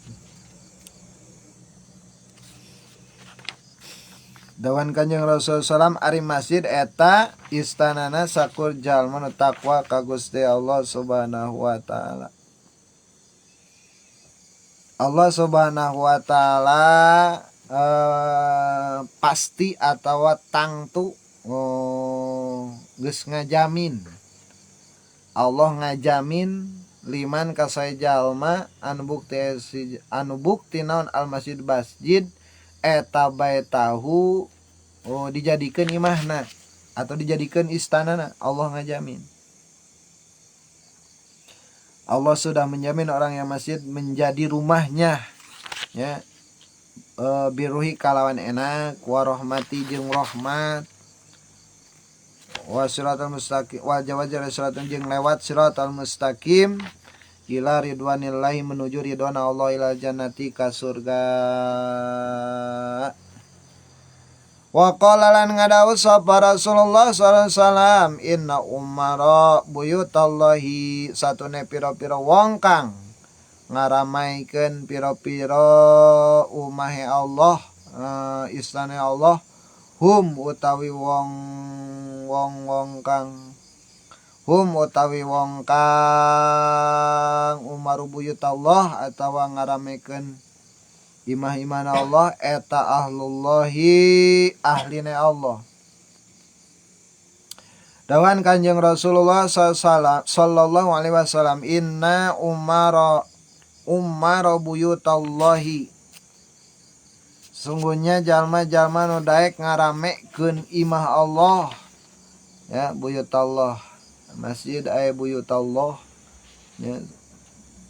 dawan Kanjeng Rasul sallam ari masjid eta istanana sakur jalma nu takwa ka Gusti Allah Subhanahu wa taala. Allah Subhanahu wa taala pasti atawa tangtu geus ngajamin. Allah ngajamin liman ka sae jalma anu bukti naon al masjid eta baitahu dijadikan imahna atau dijadikan istanana. Allah ngajamin. Allah sudah menjamin orang yang masjid menjadi rumahnya ya biruhi kalawan enak wa rahmati jeung rahmat wa siratal mustaqim wa jawazal siratal jeung lewat siratal mustaqim ila ridwanillahi menuju ridwana Allah ila jannati ka surga. Wa qala lan ngadawu sapa Rasulullah sallallahu alaihi wasallam inna umara buyutallahi satune pira-pira wong kang ngaramaikeun pira-pira umahe Allah istana Allah hum utawi wong kang umaru buyut Allah atawa ngaramekeun imah-imana Allah eta ahlullahi ahline Allah. Dawan Kanjeng Rasulullah sallallahu alaihi wasallam inna umara buyutallahi sungguhnya jalma-jalma nu daek ngaramekeun imah Allah ya buyut Allah masjid aya buyut Allah ya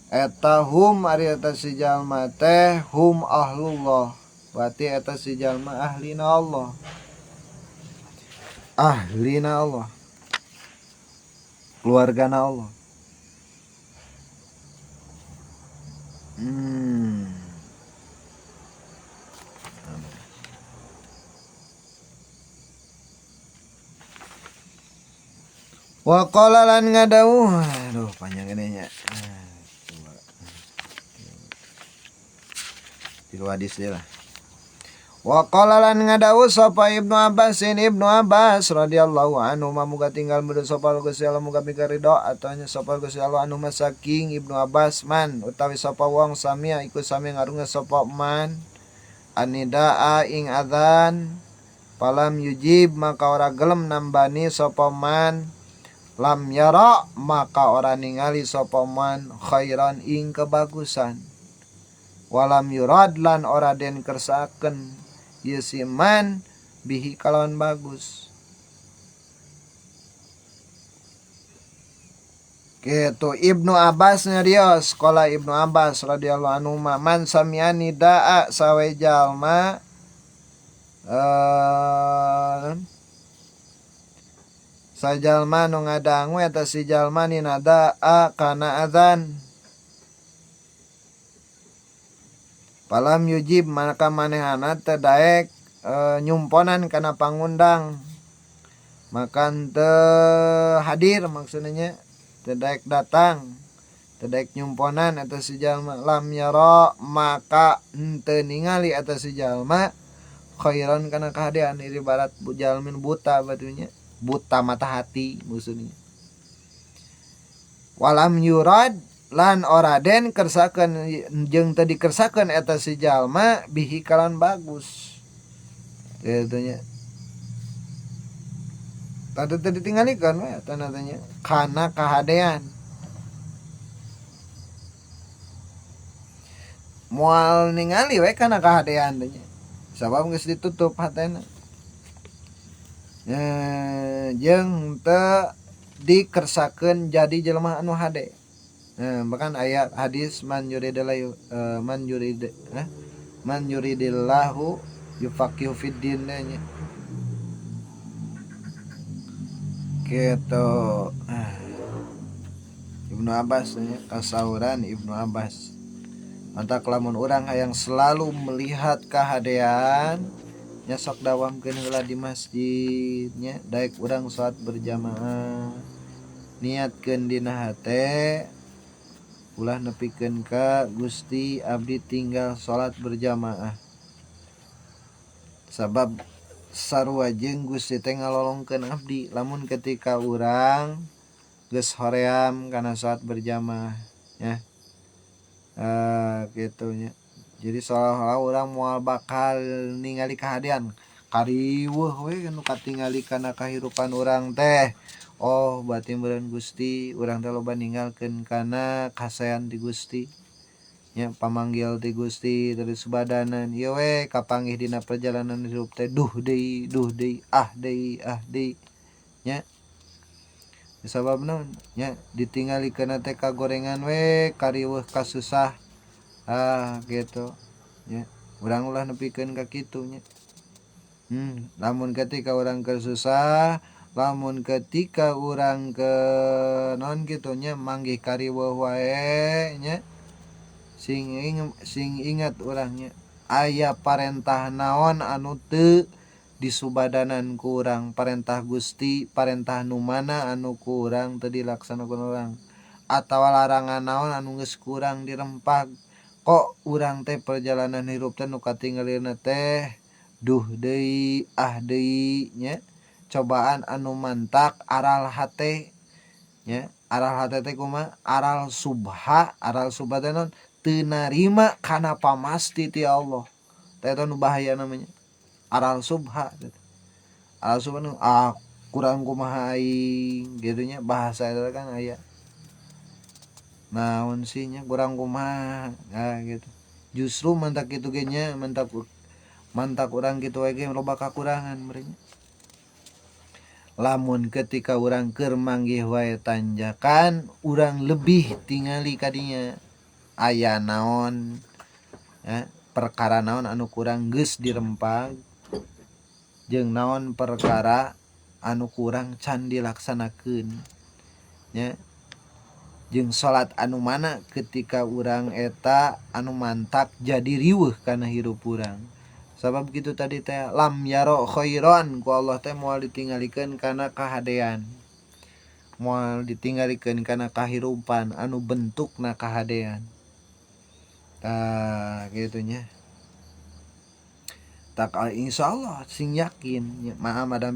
eta hum ari eta si jalma teh hum ahlullah berarti eta si jalma ahlina Allah keluargana Allah. Wa qala lan ngadawuh aduh panjang gini nya tilu hadis dia lah. Wa qala lan ngadawuh sapa Ibnu Abbas radhiyallahu anhu muga tinggal mudah sapa Gusti Allah muga piridho atonya sapa Gusti Allah anu saking Ibnu Abbas man utawi sapa wong samia iku sami ngarunga sapa man anidaa ing adzan palam yujib maka ora gelem nambani sapa man lam yara maka ora ningali sapa man khairan ing kebagusan walam yurad lan ora den kersaken yasiman bihi kalawan bagus. Gitu Ibnu Abbas nyarios sekolah Ibnu Abbas radhiyallahu anhu man samiani da'a sawe jalma sajalma nu ngadangu eta si jalma ni da'a kana adzan palam yujib maka manehana teu daek nyumponan kana pangundang maka teu hadir maksudnya teu daek datang teu daek nyumponan eta si jalma lam yara maka teu ningali eta si jalma khairan kana kahadean ibarat jalmin buta batunya buta mata hati maksudnya walam yurad lan ora den kersakeun jeung teu dikersakeun eta si jalma bihi kalan bagus kitu nya tadi teu ditingalikeun we tanda tanya kana kahadean moal ningali we kana kahadean tanya sabab geus ditutup hatena jeung teu dikersakeun jadi jelema anu hade bahkan ayat hadis man yuridillahu yufaqihu fiddin nya gitu. Ibnu Abbas nya kasauran Ibnu Abbas mantap lamun orang yang selalu melihat kahadean nya sok dawamkeun heula di masjid nya daek urang salat berjamaah niatkeun dina hate ulah nepikeun ka Gusti abdi tinggal salat berjamaah sabab sarua jeung Gusti teh ngalolongkeun abdi lamun ketika urang geus hoream kana salat berjamaah ya gitu nya. Jadi seolah-olah orang moal bakal ningali kahadean kariweuh we nu katingali kana kahirupan urang teh. Oh, berarti meureun Gusti urang teh loba ninggalkeun kana kasayan di Gusti. Nya pamanggil ti Gusti terus subadanan ieu we kapanggih dina perjalanan hirup teh duh deui ah deui nya. Sabab naon nya ditinggalikeun teh kagorengan we kariweuh kasusah gitu nya urang ulah nepikeun ka kitu nya. Lamun ketika urang keur susah lamun ketika urang ke non kitu nya manggih kariweuh wae nya sing ingat urangnya aya parentah naon anu teu disubadanan ku urang parentah Gusti parentah nu mana anu ku urang teu dilaksanakeun urang atawa larangan naon anu geus ku urang dirempag kok urang teh perjalanan hirup teh nu katinggalina teh duh deui ah deui nya cobaan anu mantak aral hate nya aral hate teh kumaha aral subha teh naon teu narima kana pamasti ti Allah teh eta nu bahaya namanya aral subha nu kurang kumaha aing gitu nya bahasa eta kan aya naon sih nya kurang kumaha gitu justru mantak kitu ge nya mantak urang kitu we ge loba kakurangan meureun lamun ketika urang keur manggih wae tanjakan urang lebih tingali kadinya aya naon ya perkara naon anu kurang geus dirempag jeung naon perkara anu kurang can dilaksanakeun nya jeung salat anu mana ketika urang eta anu mantak jadi riweuh kana hirup urang sabab kitu tadi teh lam yaro khairan ku Allah teh moal ditinggalikeun kana kahadean moal ditinggalikeun kana kahirupan anu bentukna kahadean gitu nya tak insyaallah sing yakin ma'amadan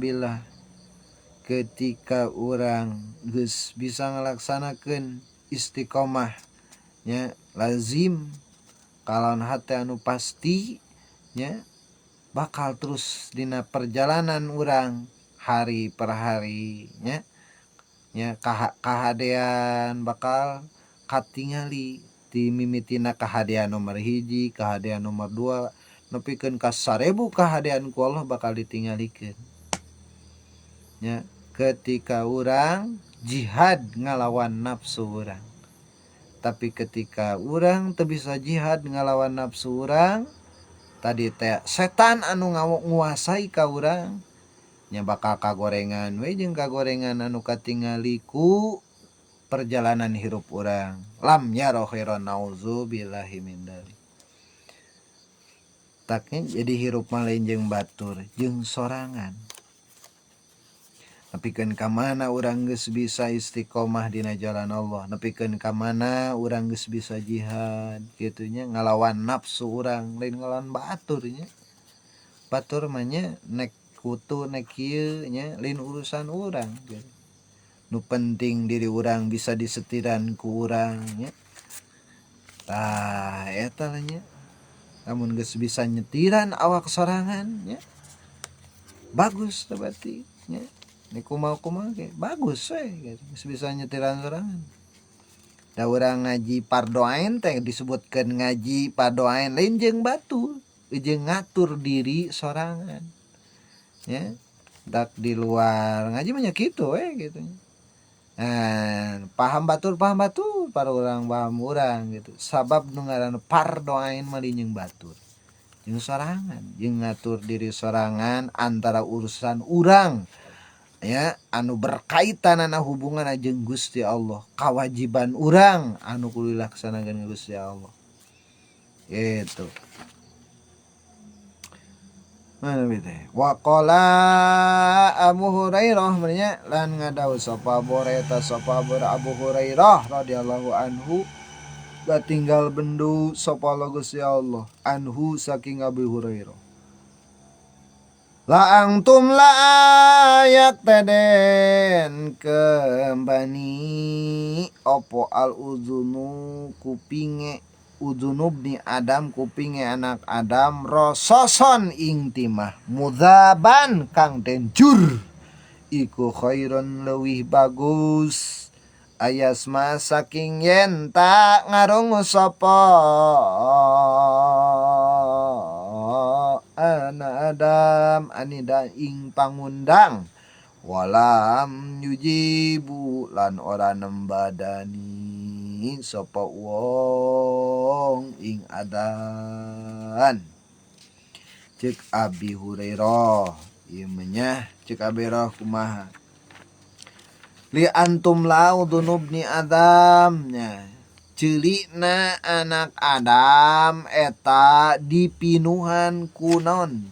ketika orang geus bisa ngalaksanakeun istiqomah nya lazim kalawan hate anu pasti nya bakal terus dina perjalanan urang hari per hari nya kahadean bakal katingali ti mimitina kahadean nomor 1 kahadean nomor 2 nepikeun ka 1000 kahadean ku Allah bakal ditinggalikeun nya ketika urang jihad ngalawan nafsu urang tapi ketika urang teu bisa jihad ngalawan nafsu urang tadi teh setan anu nguasai ka urang nya bakal kagorengan we jeung kagorengan anu katingali ku perjalanan hirup urang lam yaro khairan nauzubillahi min dzalik taknya jadi hirup mah lain jeung batur jeung sorangan nepikeun ka mana urang geus bisa istiqomah dina jalan Allah nepikeun ka mana urang geus bisa jihad kitu nya ngalawan nafsu urang lain ngalawan batur nya batur mah nya nek kutu nek kieu nya lain urusan urang gitu. Nu penting diri urang bisa disetiran ku urang nya eta nya namun geus bisa nyetiran awak sorangan ya bagus berarti ya ini kumaha ge bagus we gitu geus bisa nyetiran sorangan da urang ngaji fardu ain teh disebutkeun ngaji fardu ain lain jeung batu jeung ngatur diri sorangan ya dak di luar ngaji mah nya kitu we gitu paham batur para orang paham orang gitu sabab nu ngaranna pardoain malinyeng batur jeung sorangan jeung ngatur diri sorangan antara urusan urang ya anu berkaitanana hubungan jeung Gusti Allah kewajiban urang anu kudu dilaksanakeun Gusti Allah gitu. Mana bete? Waqala Abu Hurairah merenya lan ngadawu sapa Abu Hurairah radhiyallahu anhu batinggal bendu sapa Gusti Allah anhu saking Abu Hurairah. La antum la ayak teden kembani opo al uzunu kupinge udunubni Adam kupinge anak Adam rososon ing timah mudzaban kang denjur iku khairon leuwih bagus ayasma saking yen tak ngarungu sapa anak Adam anida ing pangundang walam yujibu lan ora nembadani sapa wong ing adan cek Abi Hurairah ieu mah cek Abi Hurairah kumaha li antum laudunubni Adam nya ceulina anak Adam eta dipinuhan kunon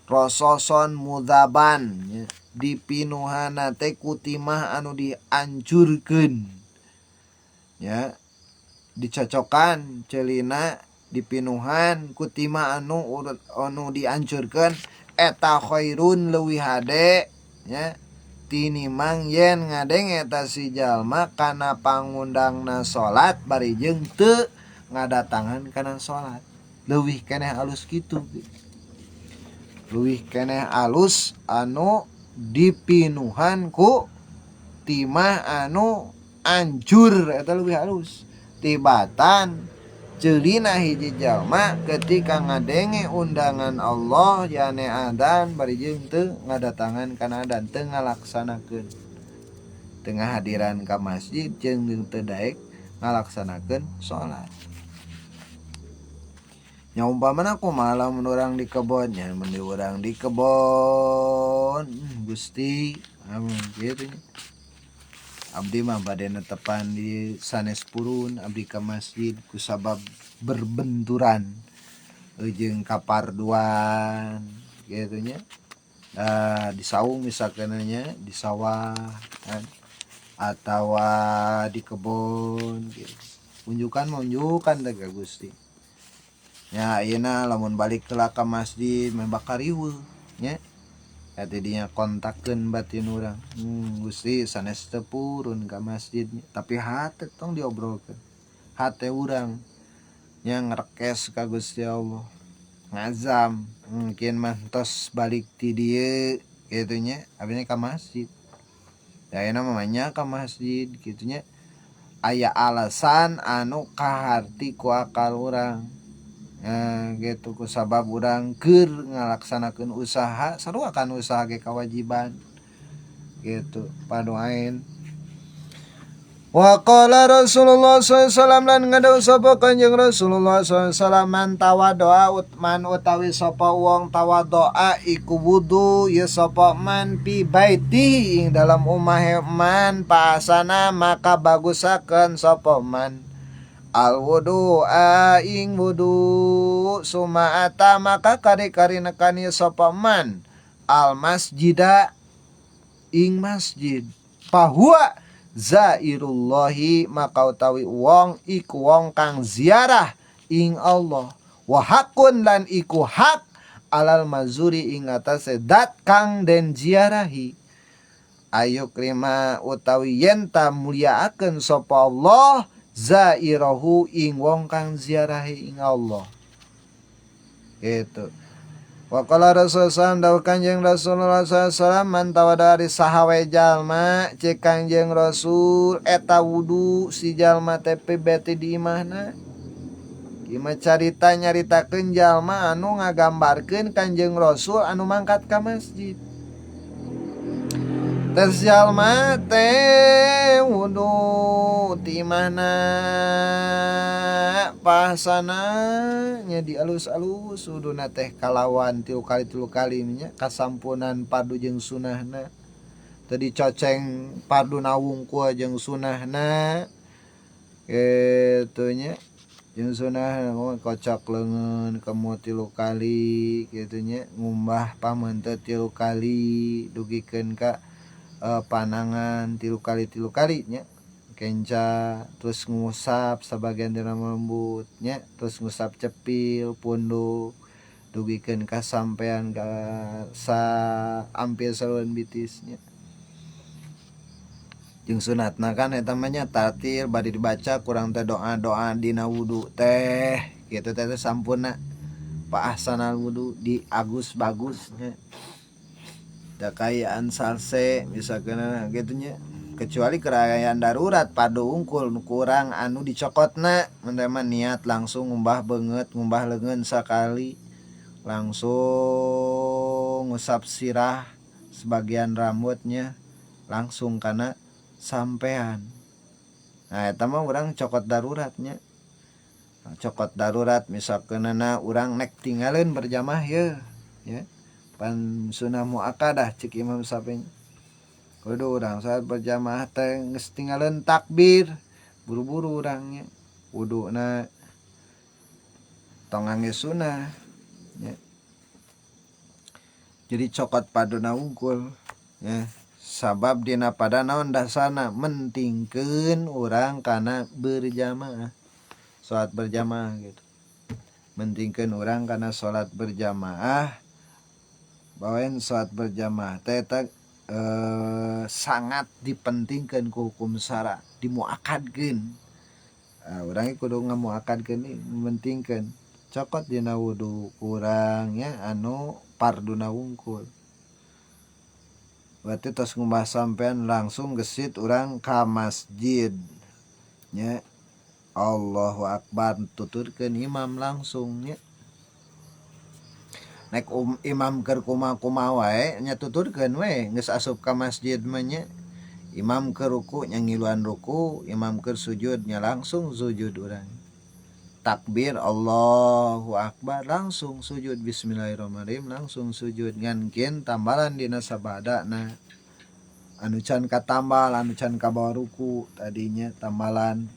rososon mudzaban nya dipinuhana teh kutimah anu diancurkeun ya dicocokan celina dipinuhan kutima anu diancurkeun eta khairun leuwih hade ya tinimang yen ngadeng eta si jalma kana pangundangna salat bari jeung teu ngadatangan kana salat leuwih keneh alus kitu leuwih keneh alus anu dipinuhan ku timah anu ancur eta leuwih halus tibatan ceulina hiji jalma ketika ngadenge undangan Allah yane adzan bari jeung teu ngadatangan kana adzan teu ngalaksanakeun teu ngahadiran ka masjid jeung teu daek ngalaksanakeun salat nya umpamana kumaha lamun urang di kebon nya mun urang di kebon Gusti kitu nya abdi mah bade netepan di sanes purun abdi ka masjid kusabab berbenturan jeung kaparduan kitu nya di saung misalkan nya di sawah kan atawa di kebon gitu. Unjukan teh Gusti nya ayeuna lamun balik heula ka masjid mah bakal riweuh nya eta dinya kontakkeun batin urang Gusti sanes teu purun ka masjid tapi hate tong diobrolkeun hate urang nya ngrekes ka Gusti Allah ngazam mungkin mah tos balik ti dieu kitu nya abdi ka masjid ayeuna mah nya ka masjid kitu nya aya alasan anu kaharti ku akal urang gitu kusabab urang keur ngalaksanakeun usaha sarua kan usaha ge kewajiban gitu padoain wa qala Rasulullah SAW lan ngadawu sapa Kanjeng Rasulullah SAW man tawaddoa man utawi sapa wong tawaddoa iku wudu ya sapa man pi baiti ing dalam umahe man paasana maka bagusakeun sapa man al wudu ing wudu sumaata maka kari-kari nekani sapa man al masjida ing masjid bahwa zairullahi maka utawi wong iku wong kang ziarah ing Allah wa hakun lan iku hak alal mazuri ing atase dat kang den ziarahi ayo krima utawi yen ta mulyaakeun sapa Allah zairahu ing wong kang ziarahi ing Allah gitu. Wa qala Rasulullah dawuh Kanjeng Rasulullah SAW man tawada ari sahawe jalma cek Kanjeng Rasul eta wudu si jalma teh beti di imahna Ima carita nyaritakeun jalma anu ngagambarkeun Kanjeng Rasul anu mangkat ka masjid tes jalma teh wudu di mana pasana nya di alus-alus wuduna teh kalawan tilu kali nya kasampunan padu jeung sunahna tadi coceng padu nawungkul jeung sunahna gitu nya jeung sunah kocok leungeun kemu tilu kali gitu nya ngumbah pamen teh tilu kali dugikeun ka panangan tilu kali nya kenca terus ngusap sebagian dina lembut nya terus ngusap cepil punduk dugikeun ka sampean ka sa ampir saluan bitisnya jeung sunatna kan eta mah nya tartil bari dibaca kurang teh doa-doa dina wudu teh kitu teh sampurna pa ahsanal wudu di agus bagus nya kayaan salse bisa kena gitunya kecuali kerayaan darurat padu unggul kurang anu dicokotna mendeman niat langsung ngumbah banget ngumbah leungeun sakali langsung ngusap sirah sebagian rambutnya langsung kana sampean. Nah eta mah urang cokot daruratnya cokot darurat misalkeunana urang nek tinggalin berjamaah ya pan sunah muakkadah cik Imam Syafi'i kudu urang saat berjamaah teh geus tinggalin takbir buru-buru urangnya wuduna tong angge sunah ya. Jadi cokot paduna wungkul ya sabab dina pada naon dasana mentingkeun urang kana berjamaah salat berjamaah gitu mentingkeun urang kana salat berjamaah bawain salat berjamaah teh sangat dipentingkan ku hukum syara dimuakadkeun urang kudu ngamuakadkeun mementingkeun cokot dina wudu kurangnya anu parduna wungkul berarti tos ngumbah sampean langsung gesit urang ka masjid nya Allahu akbar tuturkeun imam langsung nya nek imam keur kumaha wae nya tuturkeun we geus asup ka masjid mah nya imam keur ruku nya ngiluan ruku imam keur sujud nya langsung sujud urang takbir Allahu akbar langsung sujud bismillahirrahmanirrahim langsung sujud ngankeun tambalan dina sabadana anu can katambal anu can kabawa ruku tadinya tambalan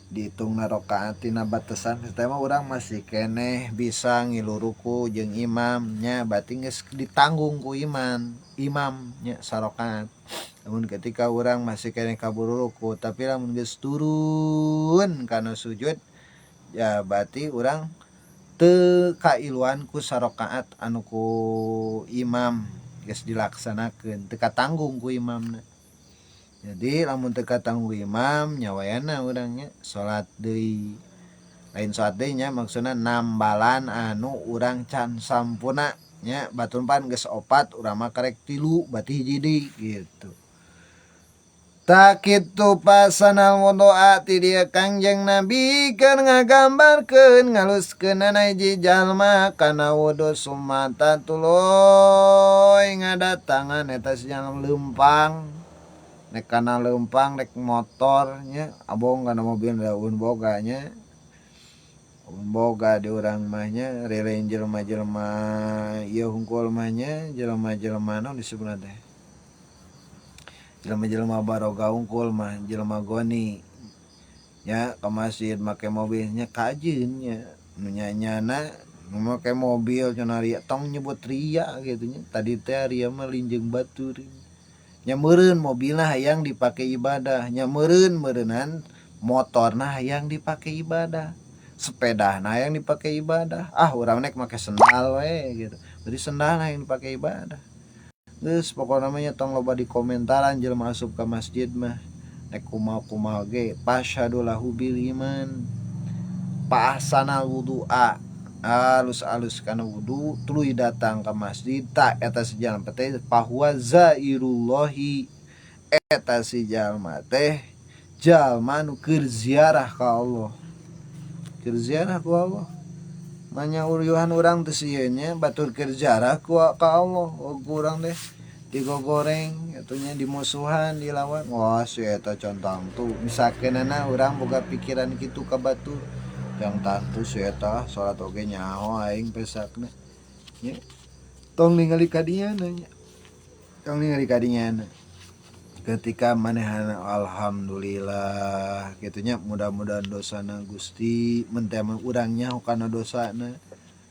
dihitungna rakaat tina batasan eta mah urang masih keneh bisa ngilu ruku jeung imamnya berarti geus ditanggung ku imamnya sarokaat namun ketika urang masih keneh kaburu ruku tapi lamun geus turun kana sujud ya berarti urang teu kailuan ku sarokaat anu ku imam geus dilaksanakeun teu katanggung ku imamna. Jadi lamun teu katanggung imam nyawayana urangnya salat deui. Lain salat deui nya maksudna nambalan anu urang can sampurna nya batur pan geus 4 urang mah karek 3 berarti hiji deui gitu. Tak kitu pasanal wudu'a ti dieu Kangjeng Nabi keur ngagambarkeun ngaluskeunana hiji jalma kana wudu sumata tuluy ngadatangan eta jalma leumpang nek kana leumpang nek motornya abong kana mobil daun boganya boga di urang mah nya rileun jelema-jelema ieu hungkul mah nya jelema-jelema naon disebutna teh jelema-jelema baroga hungkul mah jelema goni nya ka masjid make mobilnya kajeun nya nu nyanyana nu make mobil cenah ria tong nyebut ria gitu nya tadi teh ria mah linjeung batur nya meureun mobilna hayang dipake ibadah nya meureun-meureunnan motorna hayang dipake ibadah sepedana hayang dipake ibadah urang nek make sendal we gitu berarti sendal hayang dipake ibadah geus pokona mah nya tong loba di komentaran jelema asup ka masjid mah nek kumaha ge pasyhadu lahu bil iman pa ahsanal wudu'a alus-alus kana wudu tuluy datang ka masjid tak eta si jalma teh bahwa zairullahi eta si jalma teh jalma nu keur ziarah ka Allah keur ziarah ku Allah manya uryuhan urang teh sieun nya batur keur ziarah ka Allah urang teh digogoreng atunya dimusuhan dilawan wah si eta contang tuh misalkanana urang boga pikiran kitu ka batur yang tantu si eta salat oge nyaho aing pesakna nya tong ningali ka dieu nya tong ningali ka dieu ketika manehana alhamdulillah gitunya mudah-mudahan dosana Gusti mentema urang nyaho kana dosana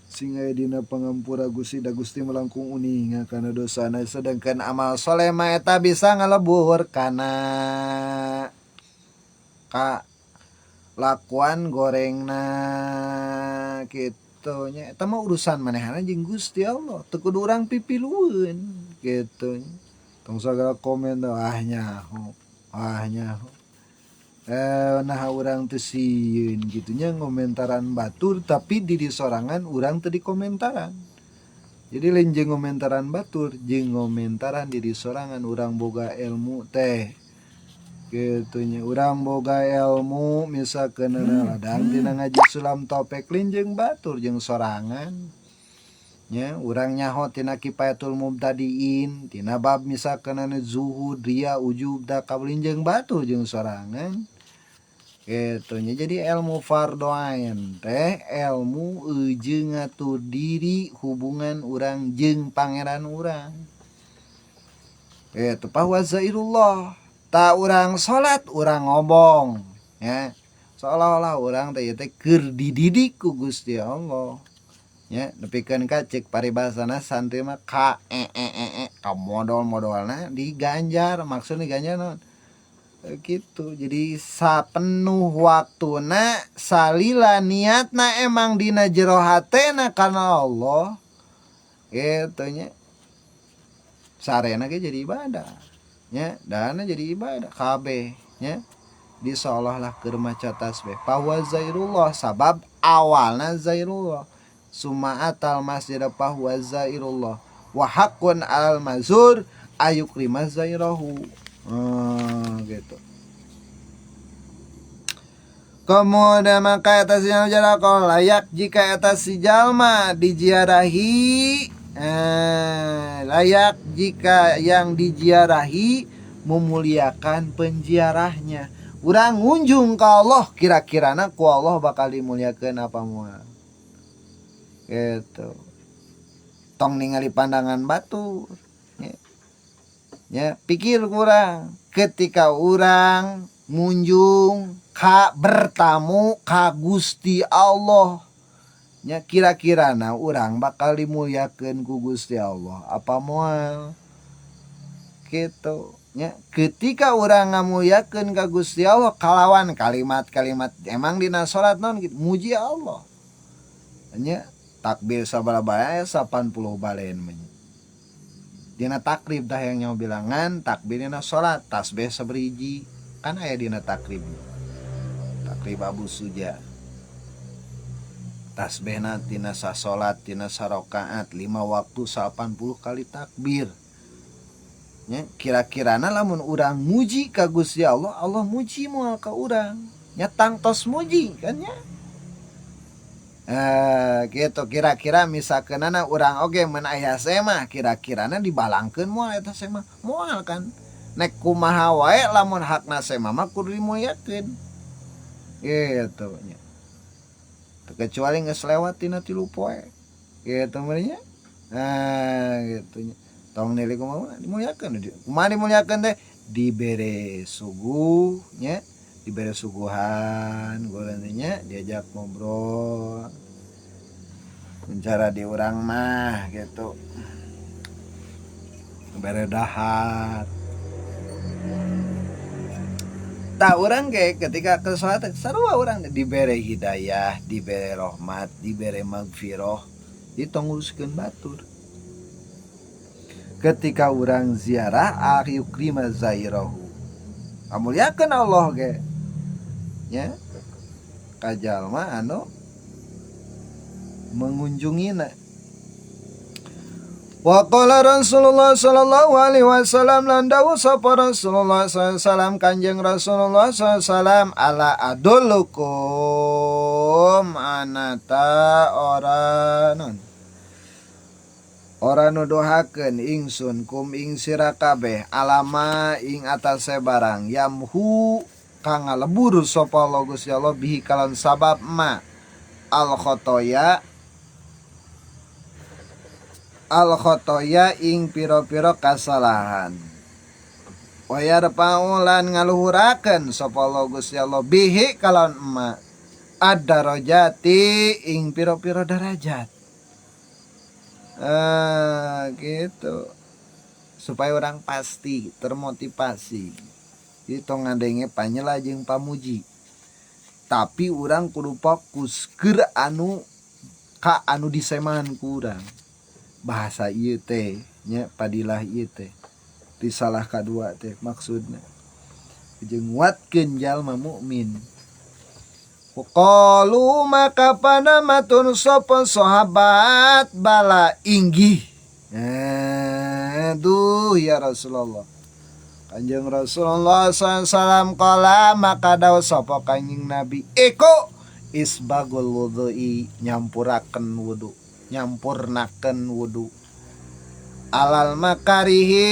sing aya dina pangampura Gusti da Gusti melangkung uninga kana dosana sedangkan amal soleh mah eta bisa ngalebur kana ka lakuan gorengna kitu nya eta mah urusan manehana jeung Gusti Allah teu kudu urang pipilueun kitu tong sagala komen nyaho nah urang teu sieun gitunya ngomentaran batur tapi di sorangan urang teu dikomentaran jadi lain jeung ngomentaran batur jeung ngomentaran di sorangan urang boga ilmu teh gitunya urang boga ilmu misalkeun ladang dina ngaji sulam topek lain jeung batur jeung sorangan nya urang nyaho tina kifayatul mubtadiin tina bab misalkeun zuhud ria ujub da kaulin jeung batur jeung sorangan gitunya jadi ilmu fardhu ain teh ilmu eujeung ngatur diri hubungan urang jeung pangeran urang eta fawazairullah ta urang salat urang ngobong ya seolah-olah urang teh keur dididik ku Gusti Allah ya nepikeun ka cek paribasana santri mah ka ka modal-modalna diganjar maksudna diganjar naon gitu jadi sapenuh waktuna salila niatna emang dina jero hatena karena Allah gitu nya sarena ge jadi ibadah nya dana jadi ibadah kabeh nya disoleh lah keur maca tasbih bahwa zairullah sabab awalna zairullah summa atal masjid bahwa zairullah wa haqqun alal mazur ayukrima zairahu gitu. Kemudian maka eta si jalma layak jika eta si jalma diziarahi layak jika yang diziarahi memuliakan penziarahnya. Urang ngunjung ka Allah kira-kirana ku Allah bakal dimuliakeun apa moal. Gitu. Tong ningali pandangan batur. Ya, pikir kurang ketika urang munjung ka bertamu ka Gusti Allah nya kira-kirana urang bakal dimuliakeun ku Gusti Allah apa moal kitu nya ketika urang ngamuliakeun ka Gusti Allah kalawan kalimat-kalimat emang dina salat naon gitu muji Allah nya takbir sabaraha 80 balen mah dina takrib dah yang nyawa bilangan takbir dina salat tasbih sabriji kan aya dina takrib Abu Suja tasbihna tina sasolat tina sarakaat 5 waktu 80 kali takbir nya kira-kirana lamun urang muji ka Gusti Allah Allah muji moal ka urang nya tangtos muji kan nya gitu kira-kira misalkeunana urang oge mun aya semah kira-kirana dibalangkeun moal eta semah moal kan nek kumaha wae lamun hakna semah mah kudu dimuliakeun gitu nya kecuali geus lewat tina 3 poe gitu meureun nya gitu nya tong nilai kumaha dimuliakeun kumaha dimuliakeun teh dibere suguh nya dibere suguhan golenya diajak ngobrol mencara di urang mah gitu bere dahar tak urang ge ketika ke salat sarua urang dibere hidayah dibere rahmat dibere magfirah ditonguruskeun batur ketika urang ziarah ayukrima zairahu amuliakeun Allah ge nya ka jalma anu mengunjungina wa qala Rasulullah sallallahu alaihi wasallam lan dawuh sapa Rasulullah sallallahu alaihi wasallam Kanjeng Rasulullah sallallahu alaihi wasallam ala adullukum anata ora nuduhakeun ingsun kum ing sira kabeh alama ing atase barang yamhu kang ngalebur sapa Allah Gusti Allah bihi kalan sabab ma al khotoya ing pira-pira kasalahan. Wayar paulan ngaluhurakeun sapa Allah Gusti Allah bihi kalan ma ad-darajati ing pira-pira derajat. Gitu. Supaya orang pasti termotivasi. Itu ngadenge panyela jeung pamuji. Tapi orang kudu fokus keur anu disemahan ku urang. Bahasa ieu teh nya padilah ieu teh. Risalah kadua teh maksudna. Jeung nguatkeun jalma mukmin. Qalu maka panamatun sapa sahabat bala inggih. Aduh ya Rasulullah. Kanjeng Rasulullah SAW kala maka daw sapa kanjing Nabi eko isbagul wudhu'i nyampurnakeun wudu alal makarihi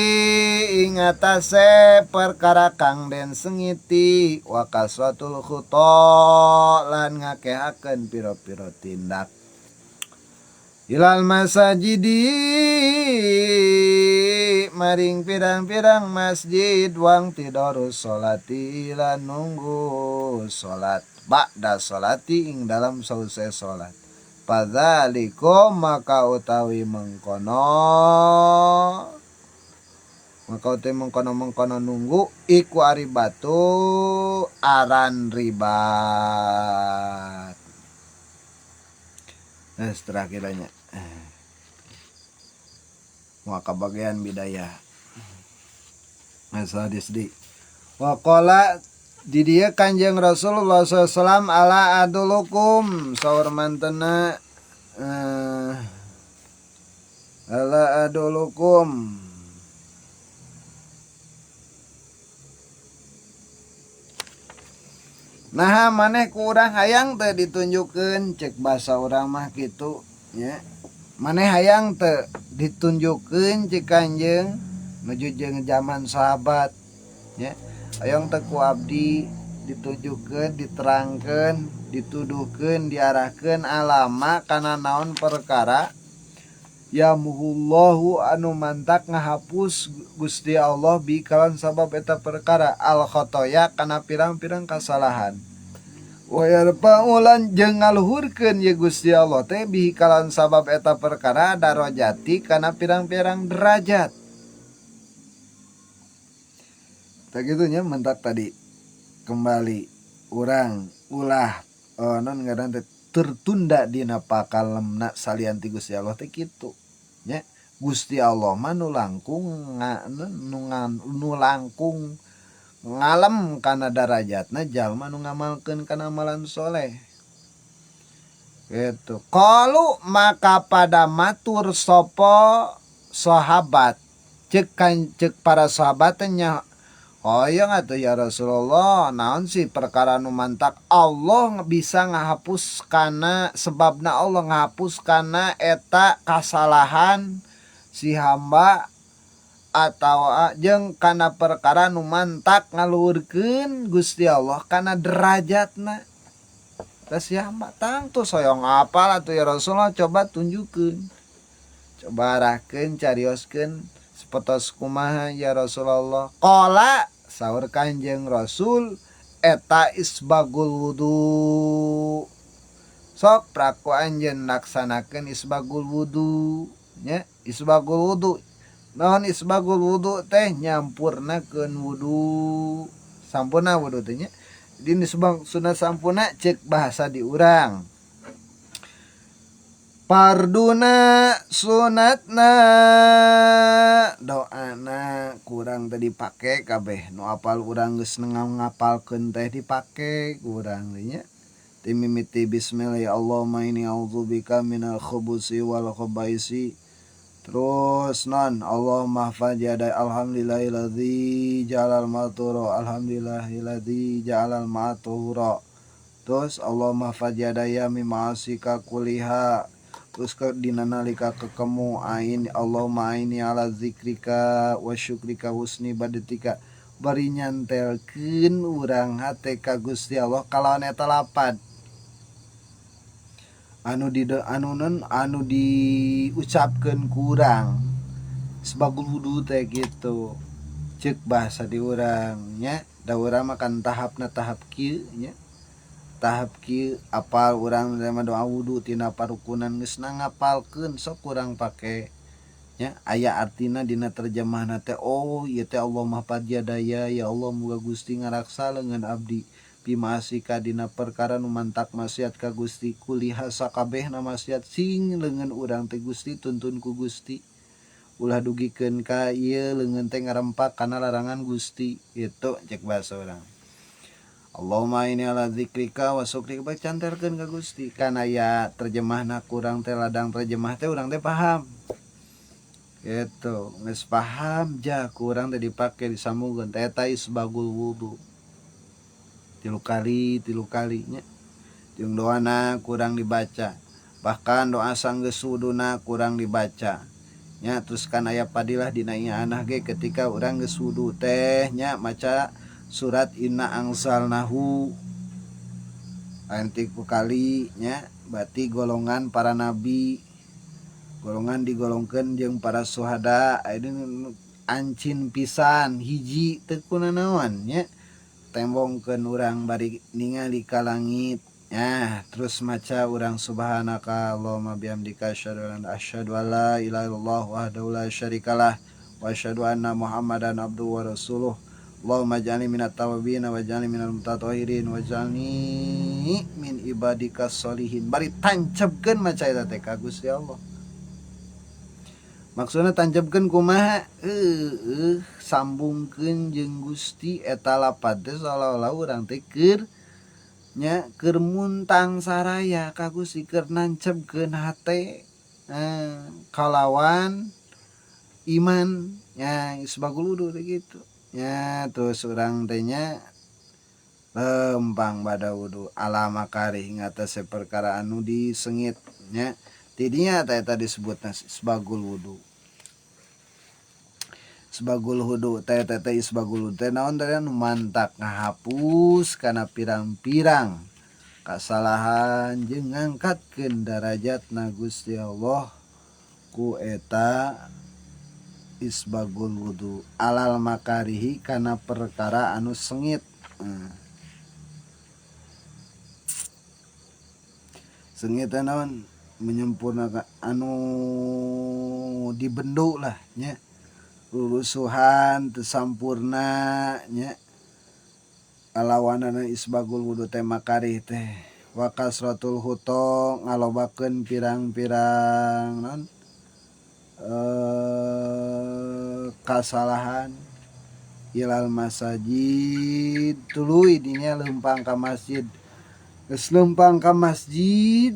ing atase perkara kang den sengiti wa kasratul khuta lan ngakehakeun pira-pira tindak ilal masajidi maring pirang-pirang masjid wang tidorus sholati lan nunggu sholat ba'da sholati ing dalam selesai sholat padzaliko maka utawi mengkono nunggu iku aribatu aran ribat. Nah setelah kiranya maka bagian bidayah masalah disdi waqala di dia kanjeng Rasulullah SAW ala adulukum saur mantena ala adulukum nah maneh ku urang hayang teu ditunjukkeun cek basa urang mah kitu nya maneh hayang teu ditunjukkeun cek kanjeng nuju jeung zaman sahabat nya hayang teu ku abdi ditunjukkeun diterangkeun dituduhkeun diarahkeun alama kana naon perkara yamuhullahu anu mantak ngahapus Gusti Allah bi kalan sabab eta perkara al khotoya kana pirang-pirang kasalahan wa yarfa'ulan jeung ngaluhurkeun ye Gusti Allah teh bi kalan sabab eta perkara darajati kana pirang-pirang derajat tah kitu nya mentak tadi kembali urang ulah non ngaran teh tertunda dina pakalemna salianti Gusti Allah teh kitu nya Gusti Allah mah nu langkung ngalem kana darajatna jalma nu ngamalkeun kana amalan soleh gitu. Qalu maka pada matur sapa sahabat cek para sahabat nya hoyong atuh ya Rasulullah naon sih perkara nu mantak Allah bisa ngahapus kana sebabna Allah ngahapus kana eta kasalahan si hamba atau jeung kana perkara nu mantak ngaluhurkeun Gusti Allah kana derajatna tah si hamba tangtu soyong apal atuh ya Rasulullah coba tunjukkeun coba arahkeun carioskeun sepotos kumaha ya Rasulullah qala saur kanjeng Rasul eta isbagul wudu sok praku anjeun laksanakeun isbagul wudu nya isbagul wudu naon isbagul wudu teh nyampurnakeun wudu sampurna wudu teh nya di nisbang sunat sampurna cek bahasa di urang parduna sunatna doana kurang tadi dipake kabeh nu apal urang geus ngapalkeun teh dipake kurang nya timimiti bismillah ya Allahumma inni a'udzubika minal khubusi wal khabaisi terus non Allahumma fajada alhamdulillahilladzi ja'alal matura alhamdulillahilladzi ja'alal matura terus Allahumma fajada ya mima'asika kuliha terus ke dina nalika kekemu ain Allahumma aini ala zikrika wa syukrika husni badatika bari nyantelkeun urang hate ka Gusti Allah kalawan eta lapad anu diucapkeun ku urang sebagul wudu teh gitu ceuk bahasa di urang nya da urang makan tahap kieu nya tahap kieu apal urang nerima doa wudu tina parukunan geus ngapalkeun sok urang pake nya aya artina dina terjemahna teh oh ieu teh Allahumma fadjadaya ya Allah muga Gusti ngaraksa leungeun abdi pimasika dina perkara nu mantak maksiat ka Gusti kuliha sakabehna maksiat sing leungeun urang teh Gusti tuntun ku Gusti ulah dugikeun ka ieu leungeun teh ngarempak kana larangan Gusti gitu cek bahasa urang Allahumma inni ala zikrika wa syukrika bae canterkeun ka Gusti kana aya terjemahna kurang teh ladang terjemah teh urang teh paham gitu geus paham ja kurang teh dipake disambungkeun teh eta isbagul wudu 3 kali nya jeung doana kurang dibaca bahkan doa sanggeus wuduna kurang dibaca nya terus kan aya padilah dina ianah ge ketika urang geus wudu teh nya maca surat inna angsalnahu antiku kali nya berarti golongan para nabi golongan digolongkeun jeung para syuhada ayeuna ancin pisan hiji teu kunaon nya tembongkeun urang bari ningali ka langit terus maca urang subhanaka Allahumma bihamdika asyhadu an la ilaha illallah wahdahu la syarikalah wa asyhadu anna muhammadan abduhu wa rasuluh Allahumma ij'alni minat tawabin wa ij'alni minal mutatahhirin wa ij'alni min ibadikas sholihin bari tancepkeun maca eta teh ka Gusti Allah maksudna tancepkeun kumaha sambungkeun jeung Gusti eta lapad teh seolah-olah urang teh keur nya keur muntang saraya ka Gusti keur nancepkeun hate kalawan iman nya sebagul wudu gitu nya terus urang teh nya lempang bada wudu ala makarih ngatasé perkara anu disengit nya tidinya eta disebutna sebagul wudu sebagul wudu teh sebagul wudu teh naon teh nu mantak ngahapus kana pirang-pirang kasalahan jeung ngangkatkeun darajatna Gusti Allah ku eta isbagul wudu alal makarihi kana perkara anu sengit sengit naon menyempurnakan anu dibendu lah nya lulusuhan teu sampurna nya alawanana isbagul wudu teh makarih teh wa kasratul huto ngalobakeun pirang-pirang naon kasalahan ilal masajid tuluy dinya leumpang ka masjid geus leumpang ka masjid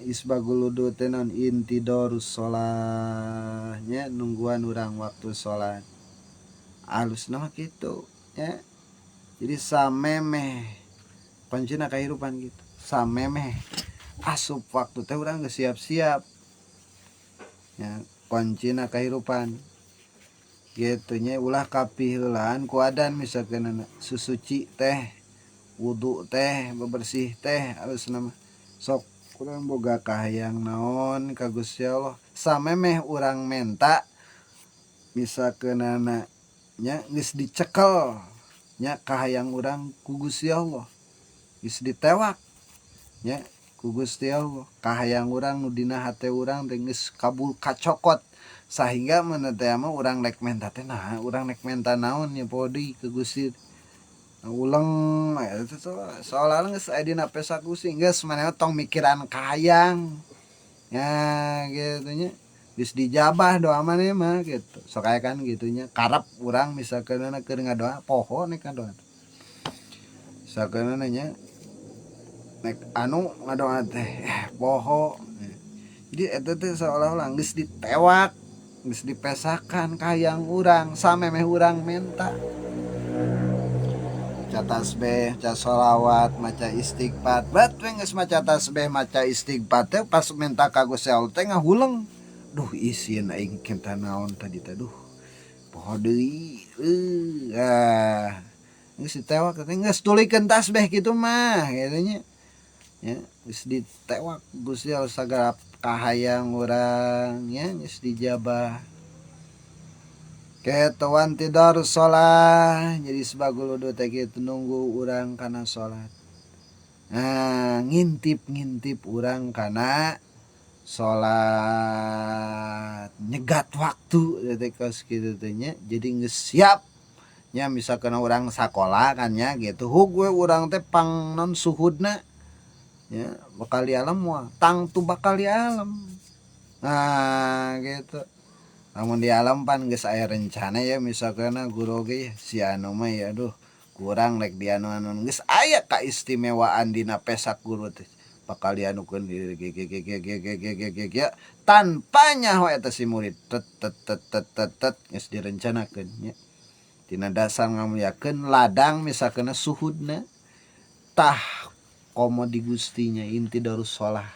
isbagul wudu teh naon intidorus shalah nya nungguan urang waktu salat alusna mah kitu nya jadi samemeh pancina kahirupan gitu samemeh asup waktu teh urang geus siap-siap ya kuncina kahirupan gitu nya ulah kapiheulaan ku adan misalkeun susuci teh wudu teh bebersih teh alusna mah sok urang boga kahayang naon ka Gusti Allah samemeh urang menta misalkeunana nya geus dicekel nya kahayang urang ku Gusti Allah geus ditewak nya ku Gusti Allah kahayang urang nu dina hate urang teh geus kabul kacokot sehingga mana teh mah urang rek menta teh nah urang rek menta naon nya podi ke Gusti ulang eta soalna geus aya dina pesa Gusti geus manehna tong mikiran kahayang ya gitu nya geus dijabah doa maneh mah gitu sok aya kan gitu nya karep urang misalkeunna keur ngadoa poho nek ngadoa sakeunna nya nek anu ngadoa teh poho jadi eta teh seolah-olah geus ditewak geus dipesakan kahayang urang samemeh urang menta maca tasbih, maca sholawat, maca istighfar. Bat we geus maca tasbih, maca istighfar teh pas minta ka Gusti Allah teh ngahuleng. Duh isin aing kita naon tadi teh duh. Poho deui. Geus ditewak teh geus tulikeun tasbih kitu mah kitu nya. Ya, geus ditewak Gusti Allah sagala kahayang urang nya geus dijabah. Ketuan tidur sholat jadi sebagul udah teh kitu nunggu urang kana sholat. Nah, ngintip urang kana sholat nyegat waktu teh kos kitu teh nya. Jadi geus siap nya misalkan urang sakola kan nya gitu. Hug we urang teh pang non suhudna ya bakal di alam moal tang tu bakal di alam. Nah, gitu. Namun di alam pan geus aya rencana ya misalkan guru ge si anu mah ya aduh kurang rek di anu geus aya kaistimewaan dina pesak guru teh bakal dianukeun ya tanpa nyaho eta si murid tet geus direncanakeun nya tina dasar ngamuliakeun ladang misalkan suhudna tah komo di Gustinya inti darus sholah.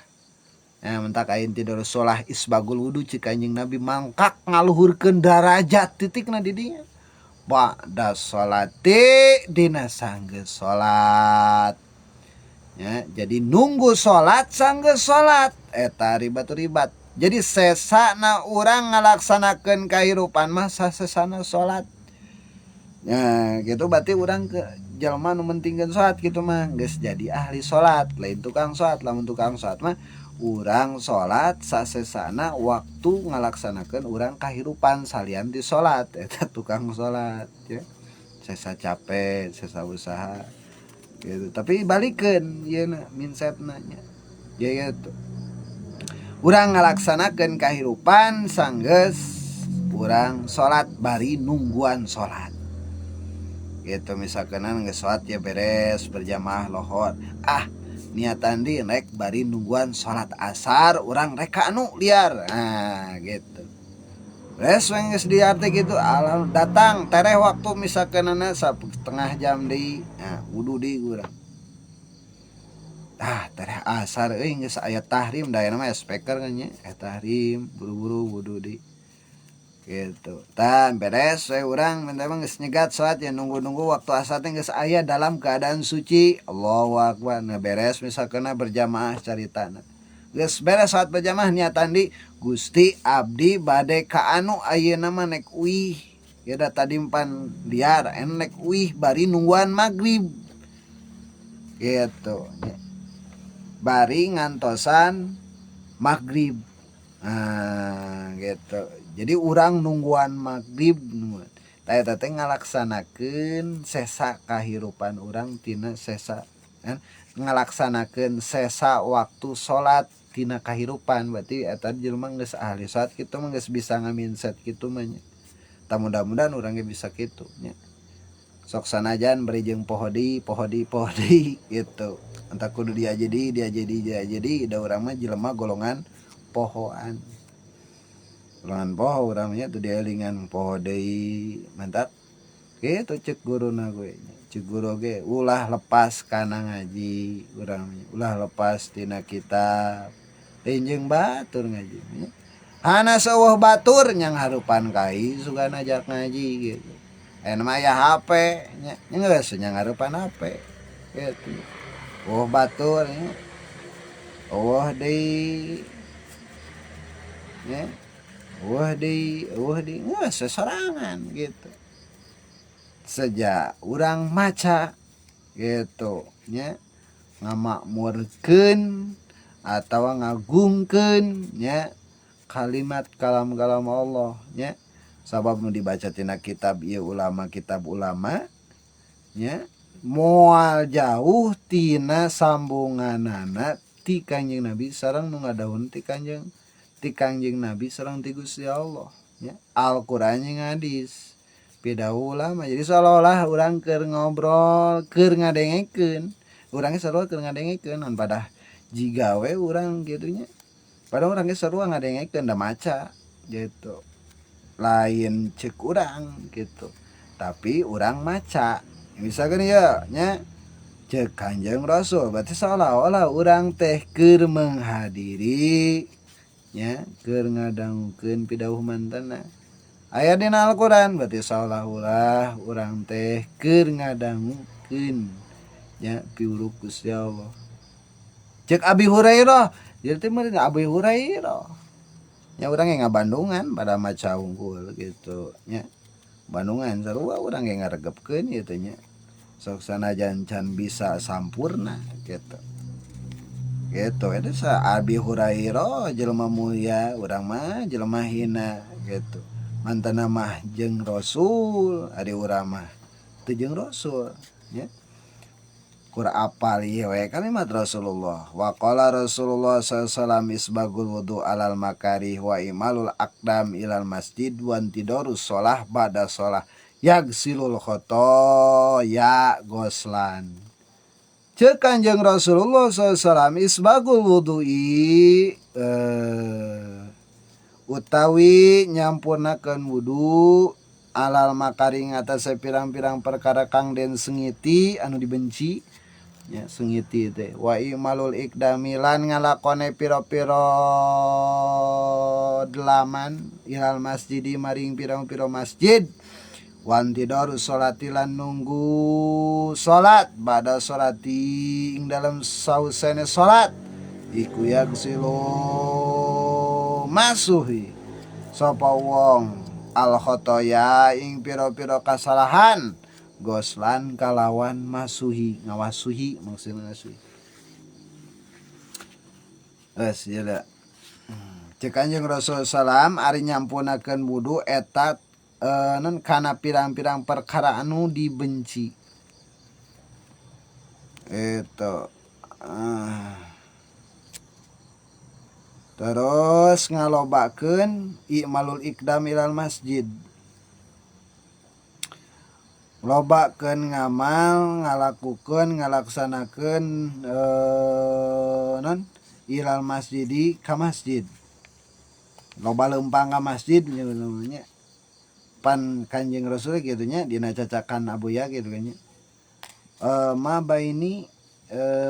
Nah, mentak ain tidur sholah isbagul wudu cik anjing Nabi mangkak ngaluhurkeun derajat titikna di dinya. Ba'da sholati dina sanggeus sholat. Ya, jadi nunggu sholat sanggeus sholat eta ribat. Jadi sesana urang ngalaksanakeun kahirupan mah sasesana sholat. Nah, gitu berarti urang ke jalma nu mentingkeun sholat gitu mah geus jadi ahli sholat, lain tukang sholat. Lamun tukang sholat mah urang sholat sasesana waktu ngalaksanakeun urang kahirupan salian di sholat eta tukang sholat ya. Sesa capek, sesa usaha gitu. Tapi balikeun ieu mindsetna nya. Ya gitu. Urang ngalaksanakeun kahirupan sanggeus urang sholat bari nungguan sholat. Gitu misalkan geus sholat ya beres berjamaah lohor. Niatan di rek bari nungguan sholat asar urang rek anu liar. Nah gitu beres geus liar teh gitu alam datang tereh waktu misalkanana setengah jam deui. Nah wudu deui urang tereh asar euy geus aya tahrim da mah speaker kan nya tahrim buru-buru wudu deui gitu. Tah beres we urang memang geus nyegat salat ya nunggu-nunggu waktu asar teh geus aya dalam keadaan suci. Allahu akbar. Nah beres misalkan berjamaah caritana. Geus beres salat berjamaah niatan di Gusti abdi bade ka anu ayeuna mah nek uih. Ya da tadi pan liar nek uih bari nungguan magrib. Gitu. Bari ngantosan magrib. Nah gitu. Jadi urang nungguan magrib eta teh ngalaksanakeun sesa kahirupan urang tina sesa kan ngalaksanakeun sesa waktu salat tina kahirupan berarti eta jelema geus ahli salat kitu mah geus bisa ngaminset kitu mah nya. Tah mudah-mudahan urang ge bisa kitu nya. Sok sanajan bari jeung poho deui gitu. Entah kudu dia jadi da urang mah jelema golongan pohoan. Golongan poho urangnya tuh dielingan poho deui mantap gitu cek guruna gue cek guru ge ulah lepas kana ngaji urangnya ulah lepas tina kitab jeung batur ngaji hana seueuh batur nyang harupan kai suka najak ngaji gitu mah aya HP nya geus nyang harupan HP gitu batur nya deui nya di sesorangan gitu sejak urang maca gitu nya ngamakmurkeun atawa ngagungkeun nya kalimat kalam Allah nya sabab nu dibaca tina kitab ieu kitab ulama nya moal jauh tina sambunganana ti Kanjeng Nabi sareng nu ngadahun ti Kanjeng Nabi sareng ti Gusti Allah ya Al-Qur'an jeung hadis beda ulama jadi seolah-olah urang keur ngobrol keur ngadengekeun urang ge sarua keur ngadengekeun mun padah jiga we urang kitu nya padahal urang ge sarua ngadengekeun da maca gitu lain ceuk urang gitu tapi urang maca misalkan ya nya cek Kanjeng Rasul berarti seolah-olah urang teh keur menghadiri nya keur ngadangukeun pidawuh mantena aya dina Al-Qur'an berarti seolah-olah urang teh keur ngadangukeun nya piuruk Gusti Allah cek Abi Hurairah jadi teh meureun Abi Hurairah nya urang yang ngabandungan pada maca unggul gitu nya Bandungan sarua urang ge ngaregepkeun ieu teh nya sok sanajan can bisa sampurna gitu gitu eta sa Abi Hurairah jelema mulia urang mah jelema hina gitu mantana mah jeung Rasul ari urang mah teu jeung Rasul nya kur apal ieu we kalimat Rasulullah wa qala Rasulullah sallallahu isbagul wudu alal makarih wa imalul aqdam ilal masjid wa antidarus shalah ba'da shalah yagsilul khotoya goslan ceuk Kanjeng Rasulullah sallallahu isbagul wudu'i utawi nyampurnakeun wudu alal makari ngatasé pirang-pirang perkara kang den sengiti anu dibenci ya sengiti teh wa imalul ikdami lan ngalakone pira-pira delaman ilal masjidi maring pira-pira masjid wanti darus sholati lan nunggu salat bada sholati ing dalam sausene salat iku yaksilu masuhi sapa wong al khotoya ing pira-pira kasalahan goslan kalawan masuhi ngawasuhi maksudna ngasuhi geus ieu da cek Kanjeng Rasul sallam ari nyampunakeun wudu eta non kana pirang-pirang perkara anu dibenci itu terus ngalobakeun i'malul ikdam ilal masjid lobakeun ngamal ngalakukeun ngalaksanakeun non ilal masjidi ka masjid loba leumpang ka masjid namanya pan Kanjeng Rasul gitu nya dina cacakan Abuya gitu kan nya ma baini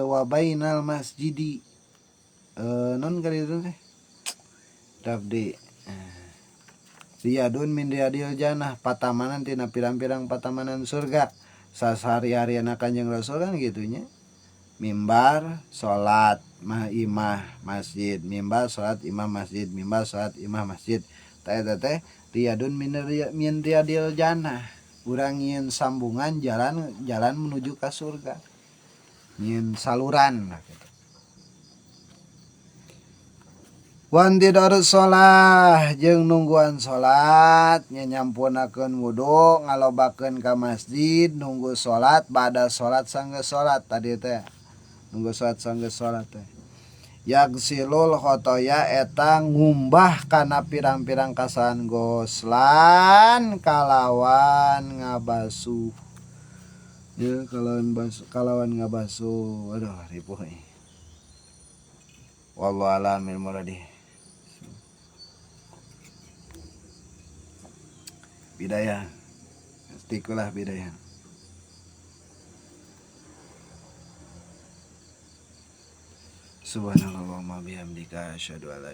wa bainal masjidi non kali itu teh dabdi riyadun min riyadil jannah patamanan tina pirang-pirang patamanan surga sasari-ariana Kanjeng Rasul kan gitunya mimbar salat imah masjid mimbar salat imam masjid mimbar salat imam masjid teh teh riyadun min riyadil jannah urang nyieun sambungan jalan menuju ka surga nyieun saluran lah gitu. Wanti darus sholah jeung nungguan sholat nyampunakeun wudu ngalobakeun ka masjid nunggu sholat bada sholat sanggeus sholat tadi teh nunggu sholat sanggeus sholat teh yagsilul khotoya eta ngumbah kana pirang-pirang kasalahan goslan kalawan ngabasuh ya kalawan ngabasuh aduh ripuh wallahu a'lam bil muradi bidayah istikulah bidayah subhanallah wa bihamdika asyhadu an la